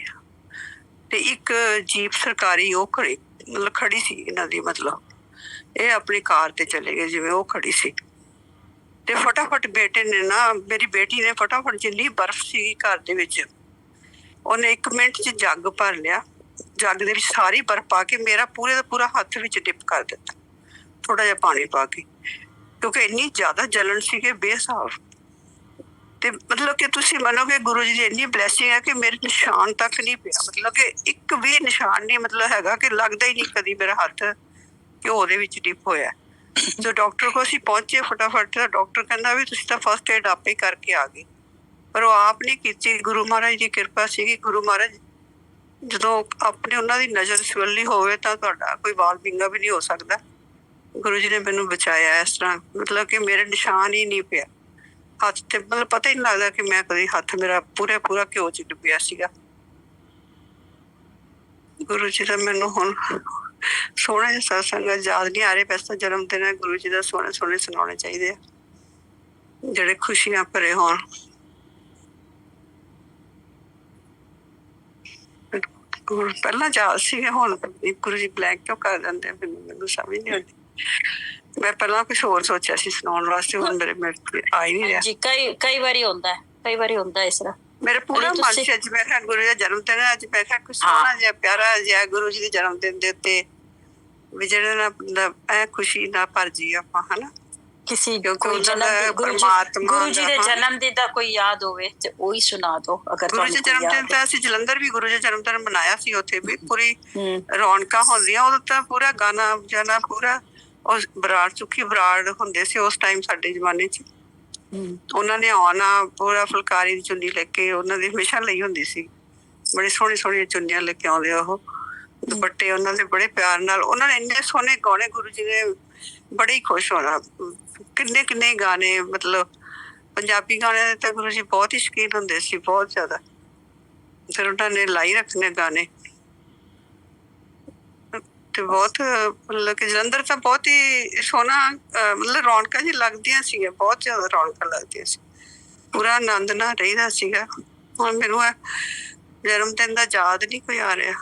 ਤੇ ਇੱਕ ਜੀਪ ਸਰਕਾਰੀ ਉਹ ਖੜੀ ਮਤਲਬ ਖੜੀ ਸੀ ਇਹਨਾਂ ਦੀ, ਮਤਲਬ ਇਹ ਆਪਣੀ ਕਾਰ ਤੇ ਚਲੇ ਗਏ ਜਿਵੇਂ ਉਹ ਖੜੀ ਸੀ। ਤੇ ਫਟਾਫਟ ਬੇਟੇ ਨੇ ਨਾ, ਮੇਰੀ ਬੇਟੀ ਨੇ ਫਟਾਫਟ ਜਿੰਨੀ ਬਰਫ਼ ਸੀ ਘਰ ਦੇ ਵਿੱਚ ਉਹਨੇ 1 ਮਿੰਟ 'ਚ ਜੱਗ ਭਰ ਲਿਆ। ਜੱਗ ਦੇ ਵਿੱਚ ਸਾਰੀ ਬਰਫ਼ ਪਾ ਕੇ ਮੇਰਾ ਪੂਰੇ ਦਾ ਪੂਰਾ ਹੱਥ ਵਿੱਚ ਡਿਪ ਕਰ ਦਿੱਤਾ, ਥੋੜਾ ਜਿਹਾ ਪਾਣੀ ਪਾ ਕੇ, ਕਿਉਂਕਿ ਇੰਨੀ ਜ਼ਿਆਦਾ ਜਲਨ ਸੀ ਕਿ ਬੇਹਿਸਾਬ। ਤੇ ਮਤਲਬ ਕਿ ਤੁਸੀਂ ਮੰਨੋਗੇ ਗੁਰੂ ਜੀ ਦੀ ਇੰਨੀ ਬਲੈਸਿੰਗ ਹੈ ਕਿ ਮੇਰੇ ਨਿਸ਼ਾਨ ਤੱਕ ਨਹੀਂ ਪਿਆ, ਮਤਲਬ ਕਿ ਇੱਕ ਵੀ ਨਿਸ਼ਾਨ ਨਹੀਂ ਮਤਲਬ ਹੈਗਾ ਕਿ ਲੱਗਦਾ ਹੀ ਨਹੀਂ ਕਦੀ ਮੇਰਾ ਹੱਥ ਘਿਓ ਦੇ ਵਿੱਚ ਡਿਪ ਹੋਇਆ। ਜਦੋਂ ਡਾਕਟਰ ਕੋਲ ਅਸੀਂ ਪਹੁੰਚੇ ਫਟਾਫਟ, ਡਾਕਟਰ ਕਹਿੰਦਾ ਵੀ ਤੁਸੀਂ ਤਾਂ ਫਸਟ ਏਡ ਆਪੇ ਹੀ ਕਰਕੇ ਆ ਗਏ, ਪਰ ਉਹ ਆਪ ਨਹੀਂ ਕੀਤੀ। ਗੁਰੂ ਮਹਾਰਾਜ ਦੀ ਕਿਰਪਾ ਸੀਗੀ। ਗੁਰੂ ਮਹਾਰਾਜ ਜਦੋਂ ਆਪਣੇ ਉਹਨਾਂ ਦੀ ਨਜ਼ਰ ਸਵੱਲੀ ਹੋਵੇ ਤਾਂ ਤੁਹਾਡਾ ਕੋਈ ਵਾਲ ਵਿੰਗਾ ਵੀ ਨਹੀਂ ਹੋ ਸਕਦਾ। ਗੁਰੂ ਜੀ ਨੇ ਮੈਨੂੰ ਬਚਾਇਆ ਇਸ ਤਰ੍ਹਾਂ, ਮਤਲਬ ਕਿ ਮੇਰੇ ਨਿਸ਼ਾਨ ਹੀ ਨਹੀਂ ਪਿਆ ਹੱਥ ਤੇ, ਮਤਲਬ ਪਤਾ ਹੀ ਨਹੀਂ ਲੱਗਦਾ ਕਿ ਮੈਂ ਕਦੀ ਹੱਥ ਮੇਰਾ ਪੂਰਾ ਘਿਓ 'ਚ ਡੁੱਬਿਆ ਸੀਗਾ। ਗੁਰੂ ਜੀ ਦਾ ਮੈਨੂੰ ਹੁਣ ਸੋਹਣਾ ਜਿਹਾ ਸਤਸੰਗ ਯਾਦ ਨਹੀਂ ਆ ਰਹੇ, ਵੈਸੇ ਤਾਂ ਜਨਮ ਦਿਨ ਹੈ ਗੁਰੂ ਜੀ ਦਾ, ਸੋਹਣੇ ਸੋਹਣੇ ਸੁਣਾਉਣੇ ਚਾਹੀਦੇ ਆ ਜਿਹੜੇ ਖੁਸ਼ੀਆਂ ਭਰੇ ਹੋਣ। ਪਹਿਲਾਂ ਯਾਦ ਸੀਗੇ, ਹੁਣ ਗੁਰੂ ਜੀ ਬਲੈਂਕ ਕਿਉਂ ਕਰ ਦਿੰਦੇ ਆ, ਮੈਨੂੰ ਸਮਝ ਨਹੀਂ ਆਉਂਦੀ। ਮੈਂ ਪਹਿਲਾਂ ਕੁਛ ਹੋਰ ਸੋਚਿਆ ਸੀ ਸੁਣਾਉਣ ਵਾਸਤੇ, ਹੁਣ ਮੇਰੇ ਆ ਹੀ ਨਹੀਂ ਰਿਹਾ। ਜੀ ਕਈ ਵਾਰੀ ਹੁੰਦਾ ਇਸ ਤਰ੍ਹਾਂ। ਮੇਰੇ ਪੂਰਾ ਮਨ ਸੀ ਅੱਜ ਮੈਂ ਕਿਹਾ ਗੁਰੂ ਦਾ ਜਨਮ ਦਿਨ ਹੈ, ਅੱਜ ਮੈਂ ਕਿਹਾ ਕੁਛ ਸੋਹਣਾ ਜਿਹਾ ਪਿਆਰਾ ਜਿਹਾ ਗੁਰੂ ਜੀ ਦੇ ਜਨਮ ਦਿਨ ਦੇ ਉੱਤੇ ਵੀ ਜਿਹੜੇ ਨਾਲ ਐ ਖੁਸ਼ੀ ਨਾ ਭਰ ਜੀ ਆਪਾਂ, ਹਨਾ ਕਿਸੇ ਗੁਰੂ ਜੀ ਦੇ ਜਨਮ ਦਿਨ ਦਾ ਕੋਈ ਯਾਦ ਹੋਵੇ ਤੇ ਉਹੀ ਸੁਣਾ ਦੋ। ਅਗਰ ਗੁਰੂ ਜੀ ਜਨਮ ਦਿਨ ਤਾਂ ਅਸੀਂ ਜਲੰਧਰ ਵੀ ਗੁਰੂ ਜੀ ਜਨਮ ਦਿਨ ਮਨਾਇਆ ਸੀ, ਉੱਥੇ ਵੀ ਪੂਰੀ ਰੌਣਕਾਂ ਹੁੰਦੀਆਂ। ਉਦੋਂ ਤਾਂ ਪੂਰਾ ਗਾਣਾ ਬਜਾਣਾ ਪੂਰਾ, ਉਹ ਬਰਾੜ ਚੁੱਕੀ ਬਰਾੜ ਹੁੰਦੇ ਸੀ ਉਸ ਟਾਈਮ ਸਾਡੇ ਜ਼ਮਾਨੇ 'ਚ। ਉਹਨਾਂ ਨੇ ਆਉਣਾ ਪੂਰਾ ਫੁਲਕਾਰੀ ਦੀ ਚੁੰਨੀ ਲੈ ਕੇ, ਉਹਨਾਂ ਦੀ ਹਮੇਸ਼ਾ ਲਈ ਹੁੰਦੀ ਸੀ, ਬੜੀ ਸੋਹਣੀ ਸੋਹਣੀਆਂ ਚੁੰਨੀਆਂ ਲੈ ਕੇ ਆਉਂਦੇ ਉਹ, ਦੁਪੱਟੇ ਉਹਨਾਂ ਦੇ ਬੜੇ ਪਿਆਰ ਨਾਲ। ਉਹਨਾਂ ਨੇ ਇੰਨੇ ਸੋਹਣੇ ਗਾਣੇ, ਗੁਰੂ ਜੀ ਨੇ ਬੜੇ ਹੀ ਖੁਸ਼ ਹੋਣਾ। ਕਿੰਨੇ ਗਾਣੇ, ਮਤਲਬ ਪੰਜਾਬੀ ਗਾਣਿਆਂ ਦੇ ਤਾਂ ਗੁਰੂ ਜੀ ਬਹੁਤ ਹੀ ਸ਼ੌਕੀਨ ਹੁੰਦੇ ਸੀ, ਬਹੁਤ ਜ਼ਿਆਦਾ। ਫਿਰ ਉਹਨਾਂ ਨੇ ਲਾਈ ਰੱਖਣੇ ਗਾਣੇ ਤੇ ਬਹੁਤ, ਮਤਲਬ ਕਿ ਜਲੰਧਰ ਤਾਂ ਬਹੁਤ ਹੀ ਸੋਹਣਾ ਮਤਲਬ ਰੌਣਕਾਂ ਜੀ ਲੱਗਦੀਆਂ ਸੀਗੀਆਂ, ਬਹੁਤ ਜ਼ਿਆਦਾ ਰੌਣਕਾਂ ਲੱਗਦੀਆਂ ਸੀ, ਪੂਰਾ ਆਨੰਦ ਨਾਲ ਰਹਿੰਦਾ ਸੀਗਾ। ਹੁਣ ਮੈਨੂੰ ਜਨਮ ਦਿਨ ਦਾ ਯਾਦ ਨਹੀਂ ਕੋਈ ਆ ਰਿਹਾ,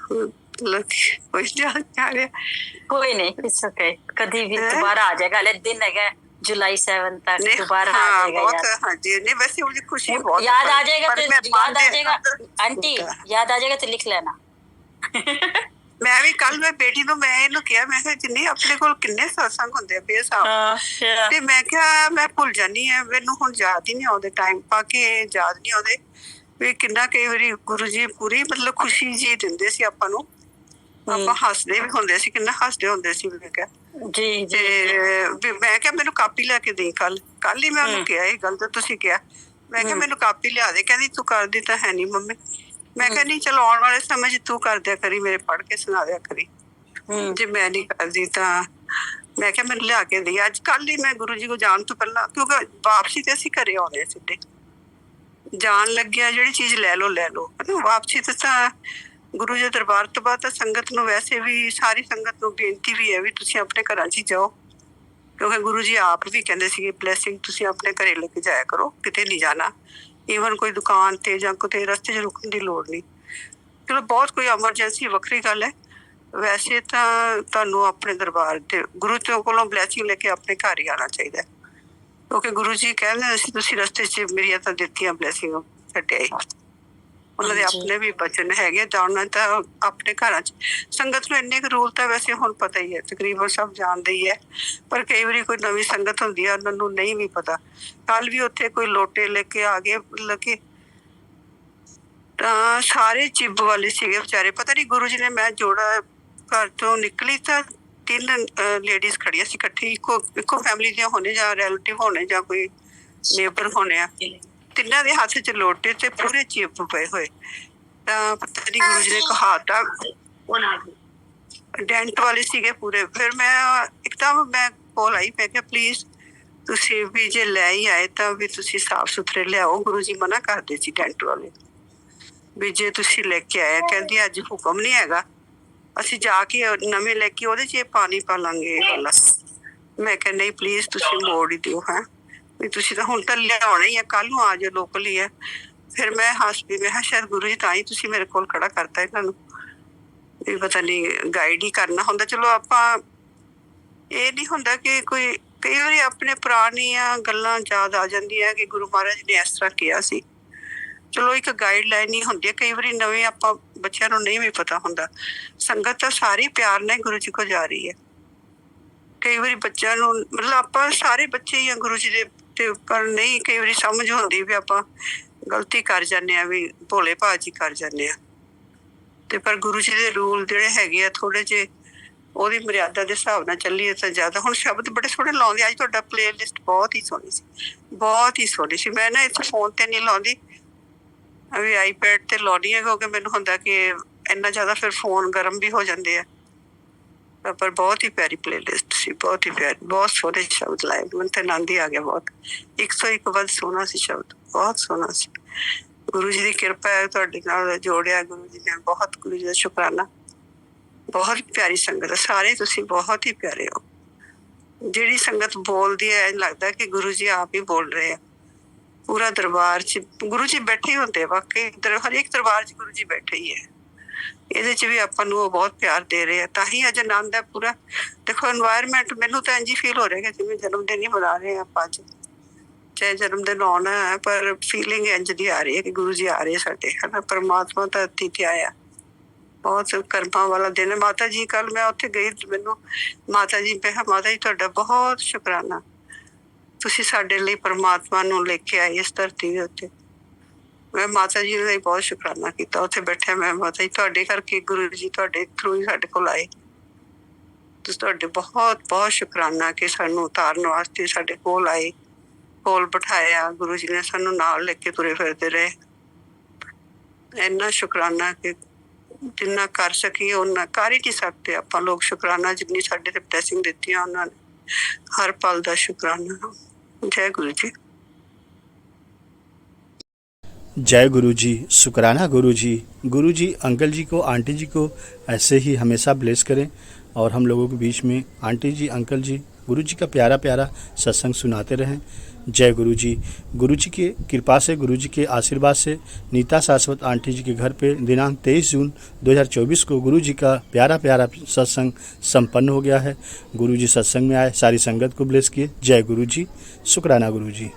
ਕੋਈ ਯਾਦ ਨਹੀਂ ਆ ਰਿਹਾ। ਕੋਈ ਨਹੀਂ, ਇਟਸ ਓਕੇ, ਕਦੀ ਵੀ ਦੁਬਾਰਾ ਆ ਜਾਏਗਾ। ਹਲੇ ਦਿਨ ਹੈਗਾ जुलाई 7 तक, दोबारा आ जाएगा बहुत, हाँ जी, नहीं वैसे मुझे खुशी बहुत याद आ जाएगा तो याद आ जाएगा आंटी, याद आ जाएगा तो लिख लेना। मैं भी कल मैं बेटी ਨੂੰ ਮੈਂ ਇਹਨੂੰ ਕਿਹਾ, ਮੈਂ ਕਿਹਾ ਜਿੰਨੇ ਆਪਣੇ ਕੋਲ ਕਿੰਨੇ ਸਤਸੰਗ ਹੁੰਦੇ ਆ ਬੇਸਾਬ, ਤੇ ਮੈਂ ਕਿਹਾ ਮੈਂ ਭੁੱਲ ਜਾਨੀ ਆ, ਮੈਨੂੰ ਹੁਣ ਯਾਦ ਹੀ ਨਹੀਂ ਆਉਂਦੇ, ਟਾਈਮ ਪਾ ਕੇ ਯਾਦ ਨਹੀਂ ਆਉਂਦੇ ਵੀ ਕਿੰਨਾ ਕਈ ਵਾਰੀ ਗੁਰੂ ਜੀ ਪੂਰੀ ਮਤਲਬ ਖੁਸ਼ੀ ਜੀ ਦਿੰਦੇ ਸੀ ਆਪਾਂ ਨੂੰ, ਆਪਾਂ ਹੱਸਦੇ ਵੀ ਹੁੰਦੇ ਸੀ, ਕਿੰਨਾ ਹੱਸਦੇ ਹੁੰਦੇ ਸੀ। ਮੈਂ ਕਿਹਾ ਜੀ ਤੇ ਮੈਂ ਕਿਹਾ ਮੈਨੂੰ ਕਾਪੀ ਲੈ ਕੇ ਦੇ, ਕੱਲ ਹੀ ਮੈਂ ਉਹਨੂੰ ਕਿਹਾ ਇਹ ਗੱਲ ਤਾਂ ਤੁਸੀਂ ਕਿਹਾ। ਮੈਂ ਕਿਹਾ ਮੈਨੂੰ ਕਾਪੀ ਲਿਆ ਦੇ, ਕਹਿੰਦੀ ਤੂੰ ਕਰਦੀ ਤਾਂ ਹੈ ਨੀ ਮੰਮੀ। ਮੈਂ ਕਿਹਾ ਨਹੀਂ ਚਲੋ ਆਉਣ ਵਾਲੇ ਸਮੇਂ 'ਚ ਤੂੰ ਕਰ ਦਿਆ ਕਰੀ, ਮੇਰੇ ਪੜ੍ਹ ਕੇ ਸੁਣਾ ਦਿਆ ਕਰੀ, ਜੇ ਮੈਂ ਨਹੀਂ ਕਰਦੀ ਤਾਂ। ਮੈਂ ਕਿਹਾ ਮੈਨੂੰ ਲਿਆ ਕੇ ਦੇ ਅੱਜ ਕੱਲ ਹੀ। ਮੈਂ ਗੁਰੂ ਜੀ ਕੋਲ ਜਾਣ ਤੋਂ ਪਹਿਲਾਂ, ਕਿਉਂਕਿ ਵਾਪਸੀ ਤੇ ਅਸੀਂ ਘਰੇ ਆਉਂਦੇ ਸਿੱਧੇ, ਜਾਣ ਲੱਗਿਆ ਜਿਹੜੀ ਚੀਜ਼ ਲੈ ਲਓ, ਵਾਪਸੀ ਤੇ ਤਾਂ ਗੁਰੂ ਜੀ ਦਰਬਾਰ ਤੋਂ ਬਾਅਦ ਤਾਂ ਸੰਗਤ ਨੂੰ, ਵੈਸੇ ਵੀ ਸਾਰੀ ਸੰਗਤ ਨੂੰ ਬੇਨਤੀ ਵੀ ਹੈ ਵੀ ਤੁਸੀਂ ਆਪਣੇ ਘਰਾਂ 'ਚ ਹੀ ਜਾਓ, ਕਿਉਂਕਿ ਗੁਰੂ ਜੀ ਆਪ ਵੀ ਕਹਿੰਦੇ ਸੀਗੇ ਬਲੈਸਿੰਗ ਤੁਸੀਂ ਆਪਣੇ ਘਰੇ ਲੈ ਕੇ ਜਾਇਆ ਕਰੋ, ਕਿਤੇ ਨਹੀਂ ਜਾਣਾ, ਈਵਨ ਕੋਈ ਦੁਕਾਨ ਤੇ ਜਾਂ ਕਿਤੇ ਰਸਤੇ 'ਚ ਰੁਕਣ ਦੀ ਲੋੜ ਨਹੀਂ। ਚਲੋ ਬਹੁਤ ਕੋਈ ਐਮਰਜੈਂਸੀ ਵੱਖਰੀ ਗੱਲ ਹੈ, ਵੈਸੇ ਤਾਂ ਤੁਹਾਨੂੰ ਆਪਣੇ ਦਰਬਾਰ ਤੇ ਗੁਰੂ ਜੀ ਕੋਲੋਂ ਬਲੈਸਿੰਗ ਲੈ ਕੇ ਆਪਣੇ ਘਰ ਹੀ ਆਉਣਾ ਚਾਹੀਦਾ, ਕਿਉਂਕਿ ਗੁਰੂ ਜੀ ਕਹਿੰਦੇ ਸੀ ਤੁਸੀਂ ਰਸਤੇ 'ਚ ਮੇਰੀਆਂ ਤਾਂ ਦਿੱਤੀਆਂ ਬਲੈਸਿੰਗ ਛੱਡਿਆ ਹੀ। ਉਹਨਾਂ ਦੇ ਹਾਂਜੀ। ਆਪਣੇ ਵੀ ਬਚਨ ਹੈਗੇ, ਜਾਣਨਾ ਤਾਂ ਆਪਣੇ ਘਰਾਂ 'ਚ ਸੰਗਤ ਨੂੰ ਇੰਨੇ ਕੁ ਰੂਲ ਤਾਂ ਵੈਸੇ ਹੁਣ ਪਤਾ ਹੀ ਹੈ, ਤਕਰੀਬਨ ਸਭ ਜਾਣਦੇ ਹੀ ਹੈ, ਪਰ ਕਈ ਵਾਰੀ ਕੋਈ ਨਵੀਂ ਸੰਗਤ ਹੁੰਦੀ ਹੈ ਉਹਨਾਂ ਨੂੰ ਨਹੀਂ ਵੀ ਪਤਾ। ਕੱਲ ਵੀ ਉੱਥੇ ਕੋਈ ਲੋਟੇ ਲੈ ਕੇ ਆ ਗਏ ਲੱਗੇ ਤਾਂ ਸਾਰੇ ਚਿੱਬ ਵਾਲੇ ਸੀਗੇ ਵਿਚਾਰੇ, ਪਤਾ ਨਹੀਂ ਗੁਰੂ ਜੀ ਨੇ, ਮੈਂ ਜੋੜਾ ਘਰ ਤੋਂ ਨਿਕਲੀ ਤਾਂ 3 ਲੇਡੀਜ਼ ਖੜੀਆਂ ਸੀ ਇਕੱਠੀ, ਇੱਕੋ ਫੈਮਿਲੀ ਦੀਆਂ ਹੋਣੇ ਜਾਂ ਰਿਲੇਟਿਵ ਹੋਣੇ ਜਾਂ ਕੋਈ ਨੇਬਰ ਹੋਣੇ ਆ, ਤਿੰਨਾਂ ਦੇ ਹੱਥ 'ਚ ਲੋਟੇ ਤੇ ਪੂਰੇ ਚਿੱਬ ਪਏ ਹੋਏ। ਤਾਂ ਪਤਾ ਨਹੀਂ ਗੁਰੂ ਜੀ ਨੇ ਕਹਾਤਾ, ਡੈਂਟ ਵਾਲੇ ਸੀਗੇ ਪੂਰੇ। ਫਿਰ ਮੈਂ ਇੱਕਦਮ ਮੈਂ ਕੋਲ ਆਈ, ਮੈਂ ਕਿਹਾ ਪਲੀਜ਼ ਤੁਸੀਂ ਵੀ ਜੇ ਲੈ ਹੀ ਆਏ ਤਾਂ ਵੀ ਤੁਸੀਂ ਸਾਫ਼ ਸੁਥਰੇ ਲਿਆਓ, ਗੁਰੂ ਜੀ ਮਨਾ ਕਰਦੇ ਸੀ ਡੈਂਟ ਵਾਲੇ ਵੀ ਜੇ ਤੁਸੀਂ ਲੈ ਕੇ ਆਇਆ। ਕਹਿੰਦੀ ਅੱਜ ਹੁਕਮ ਨਹੀਂ ਹੈਗਾ, ਅਸੀਂ ਜਾ ਕੇ ਨਵੇਂ ਲੈ ਕੇ ਉਹਦੇ 'ਚ ਇਹ ਪਾਣੀ ਪਾ ਲਾਂਗੇ ਇਹ ਵਾਲਾ। ਮੈਂ ਕਿਹਾ ਨਹੀਂ ਪਲੀਜ਼ ਤੁਸੀਂ ਮੋੜ ਹੀ ਦਿਓ, ਹੈ ਵੀ ਤੁਸੀਂ ਤਾਂ ਹੁਣ ਤਾਂ ਲਿਆਉਣਾ ਹੀ ਹੈ, ਕੱਲ ਨੂੰ ਆ ਜਾਓ, ਲੋਕਲ ਹੀ ਹੈ। ਫਿਰ ਮੈਂ ਹੱਸ ਪਈ, ਮੈਂ ਕਿਹਾ ਸ਼ਾਇਦ ਗੁਰੂ ਜੀ ਤਾਂ ਹੀ ਤੁਸੀਂ ਮੇਰੇ ਕੋਲ ਖੜਾ ਕਰਤਾ ਇਹਨਾਂ ਨੂੰ, ਵੀ ਪਤਾ ਨਹੀਂ ਗਾਈਡ ਹੀ ਕਰਨਾ ਹੁੰਦਾ। ਚਲੋ ਆਪਾਂ ਇਹ ਨਹੀਂ ਹੁੰਦਾ ਕਿ ਕੋਈ ਕਈ ਵਾਰੀ ਆਪਣੇ ਪੁਰਾਣੀਆਂ ਗੱਲਾਂ ਯਾਦ ਆ ਜਾਂਦੀਆਂ ਕਿ ਗੁਰੂ ਮਹਾਰਾਜ ਨੇ ਇਸ ਤਰ੍ਹਾਂ ਕਿਹਾ ਸੀ। ਚਲੋ ਇੱਕ ਗਾਈਡਲਾਈਨ ਹੀ ਹੁੰਦੀ ਹੈ, ਕਈ ਵਾਰੀ ਨਵੇਂ ਆਪਾਂ ਬੱਚਿਆਂ ਨੂੰ ਨਹੀਂ ਵੀ ਪਤਾ ਹੁੰਦਾ। ਸੰਗਤ ਤਾਂ ਸਾਰੀ ਪਿਆਰ ਨਾਲ ਗੁਰੂ ਜੀ ਕੋਲ ਜਾ ਰਹੀ ਹੈ। ਕਈ ਵਾਰੀ ਬੱਚਿਆਂ ਨੂੰ ਮਤਲਬ ਆਪਾਂ ਸਾਰੇ ਬੱਚੇ ਹੀ ਆ ਗੁਰੂ ਜੀ ਦੇ, ਤੇ ਪਰ ਨਹੀਂ ਕਈ ਵਾਰੀ ਸਮਝ ਹੁੰਦੀ ਵੀ ਆਪਾਂ ਗਲਤੀ ਕਰ ਜਾਂਦੇ ਆ, ਵੀ ਭੋਲੇ ਭਾਜੀ ਕਰ ਜਾਂਦੇ ਆ। ਤੇ ਪਰ ਗੁਰੂ ਜੀ ਦੇ ਰੂਲ ਜਿਹੜੇ ਹੈਗੇ ਆ ਥੋੜੇ ਜਿਹੇ ਉਹਦੀ ਮਰਿਆਦਾ ਦੇ ਹਿਸਾਬ ਨਾਲ ਚੱਲੀਏ ਤਾਂ ਜ਼ਿਆਦਾ। ਹੁਣ ਸ਼ਬਦ ਬੜੇ ਸੋਹਣੇ ਲਾਉਂਦੇ, ਅੱਜ ਤੁਹਾਡਾ ਪਲੇ ਲਿਸਟ ਬਹੁਤ ਹੀ ਸੋਹਣੀ ਸੀ, ਬਹੁਤ ਹੀ ਸੋਹਣੀ ਸੀ। ਮੈਂ ਨਾ ਇੱਥੇ ਫੋਨ ਤੇ ਨਹੀਂ ਲਾਉਂਦੀ, ਵੀ ਆਈਪੈਡ ਤੇ ਲਾਉਣੀ ਹੈ, ਕਿਉਂਕਿ ਮੈਨੂੰ ਹੁੰਦਾ ਕਿ ਇੰਨਾ ਜ਼ਿਆਦਾ ਫਿਰ ਫੋਨ ਗਰਮ ਵੀ ਹੋ ਜਾਂਦੇ ਆ। ਪਰ ਬਹੁਤ ਹੀ ਪਿਆਰੀ ਪਲੇ ਲਿਸਟ ਸੀ, ਬਹੁਤ ਹੀ ਪਿਆਰੀ, ਬਹੁਤ ਸੋਹਣੇ ਸ਼ਬਦ ਲਾਏ, ਮੈਨੂੰ ਤਾਂ ਆਨੰਦ ਹੀ ਆ ਗਿਆ ਬਹੁਤ। 101 ਵੱਧ ਸੋਹਣਾ ਸੀ ਸ਼ਬਦ, ਬਹੁਤ ਸੋਹਣਾ ਸੀ। ਗੁਰੂ ਜੀ ਦੀ ਕਿਰਪਾ ਹੈ, ਤੁਹਾਡੇ ਨਾਲ ਜੋੜਿਆ ਗੁਰੂ ਜੀ ਨੇ, ਬਹੁਤ ਗੁਰੂ ਜੀ ਦਾ ਸ਼ੁਕਰਾਨਾ। ਬਹੁਤ ਪਿਆਰੀ ਸੰਗਤ ਹੈ, ਸਾਰੇ ਤੁਸੀਂ ਬਹੁਤ ਹੀ ਪਿਆਰੇ ਹੋ। ਜਿਹੜੀ ਸੰਗਤ ਬੋਲਦੀ ਹੈ ਲੱਗਦਾ ਕਿ ਗੁਰੂ ਜੀ ਆਪ ਹੀ ਬੋਲ ਰਹੇ ਆ। ਪੂਰਾ ਦਰਬਾਰ 'ਚ ਗੁਰੂ ਜੀ ਬੈਠੇ ਹੁੰਦੇ, ਵਾਕਈ ਹਰੇਕ ਦਰਬਾਰ 'ਚ ਗੁਰੂ ਜੀ ਬੈਠੇ ਹੀ ਹੈ। ਇਹਦੇ 'ਚ ਵੀ ਆਪਾਂ ਨੂੰ ਉਹ ਬਹੁਤ ਪਿਆਰ ਦੇ ਰਹੇ ਆ, ਤਾਂ ਹੀ ਅੱਜ ਆਨੰਦ ਹੈ ਪੂਰਾ। ਦੇਖੋ এনवायरमेंट ਮੈਨੂੰ ਤਾਂ ਇੰਝ ਹੀ ਫੀਲ ਹੋ ਰਿਹਾ ਕਿ ਜਿਵੇਂ ਜਨਮ ਦਿਨ ਹੀ ਮਨਾ ਰਹੇ ਆ ਆਪਾਂ ਅੱਜ, ਚਾਹੇ ਜਨਮ ਦਿਨ ਆਉਣਾ ਹੈ, ਪਰ ਫੀਲਿੰਗ ਇੰਝ ਦੀ ਆ ਰਹੀ ਹੈ ਕਿ ਗੁਰੂ ਜੀ ਆ ਰਹੇ ਸਾਡੇ, ਹੈ ਨਾ। ਪਰਮਾਤਮਾ ਧਰਤੀ ਤੇ ਆਇਆ, ਬਹੁਤ ਕਰਮਾਂ ਵਾਲਾ ਦਿਨ ਹੈ। ਮਾਤਾ ਜੀ ਕੱਲ ਮੈਂ ਉੱਥੇ ਗਈ, ਮੈਨੂੰ ਮਾਤਾ ਜੀ ਮੈਂ ਕਿਹਾ ਮਾਤਾ ਜੀ ਤੁਹਾਡਾ ਬਹੁਤ ਸ਼ੁਕਰਾਨਾ, ਤੁਸੀਂ ਸਾਡੇ ਲਈ ਪਰਮਾਤਮਾ ਨੂੰ ਲੈ ਕੇ ਆਏ ਇਸ ਧਰਤੀ ਦੇ ਉੱਤੇ। ਮੈਂ ਮਾਤਾ ਜੀ ਦਾ ਬਹੁਤ ਸ਼ੁਕਰਾਨਾ ਕੀਤਾ ਉੱਥੇ ਬੈਠਿਆ। ਮੈਂ ਮਾਤਾ ਜੀ ਤੁਹਾਡੇ ਕਰਕੇ ਗੁਰੂ ਜੀ ਤੁਹਾਡੇ ਥਰੂ ਹੀ ਸਾਡੇ ਕੋਲ ਆਏ, ਤੁਸੀਂ ਤੁਹਾਡੇ ਬਹੁਤ ਬਹੁਤ ਸ਼ੁਕਰਾਨਾ ਕਿ ਸਾਨੂੰ ਉਤਾਰਨ ਵਾਸਤੇ ਸਾਡੇ ਕੋਲ ਆਏ, ਕੋਲ ਬਿਠਾਇਆ। ਗੁਰੂ ਜੀ ਨੇ ਸਾਨੂੰ ਨਾਲ ਲੈ ਕੇ ਤੁਰੇ ਫਿਰਦੇ ਰਹੇ। ਇੰਨਾ ਸ਼ੁਕਰਾਨਾ ਕਿ ਜਿੰਨਾ ਕਰ ਸਕੀਏ ਉਹਨਾਂ ਕਰ ਹੀ ਨਹੀਂ ਸਕਦੇ ਆਪਾਂ ਲੋਕ ਸ਼ੁਕਰਾਨਾ, ਜਿੰਨੀ ਸਾਡੇ ਤੇ ਬਲੈਸਿੰਗ ਦਿੱਤੀਆਂ ਉਹਨਾਂ ਨੇ। ਹਰ ਪਲ ਦਾ ਸ਼ੁਕਰਾਨਾ। ਜੈ ਗੁਰੂ ਜੀ। जय गुरु जी, शुक्राना गुरु जी। गुरु जी अंकल जी को, आंटी जी को ऐसे ही हमेशा ब्लेस करें और हम लोगों के बीच में आंटी जी अंकल जी गुरु जी का प्यारा प्यारा सत्संग सुनाते रहें। जय गुरु जी। गुरु जी की कृपा से, गुरु जी के आशीर्वाद से नीता शाश्वत आंटी जी के घर पे दिनांक 23 जून 2024 को गुरु जी का प्यारा प्यारा सत्संग संपन्न हो गया है। गुरु जी सत्संग में आए, सारी संगत को ब्लेस किए। जय गुरु जी, शुक्राना गुरु जी।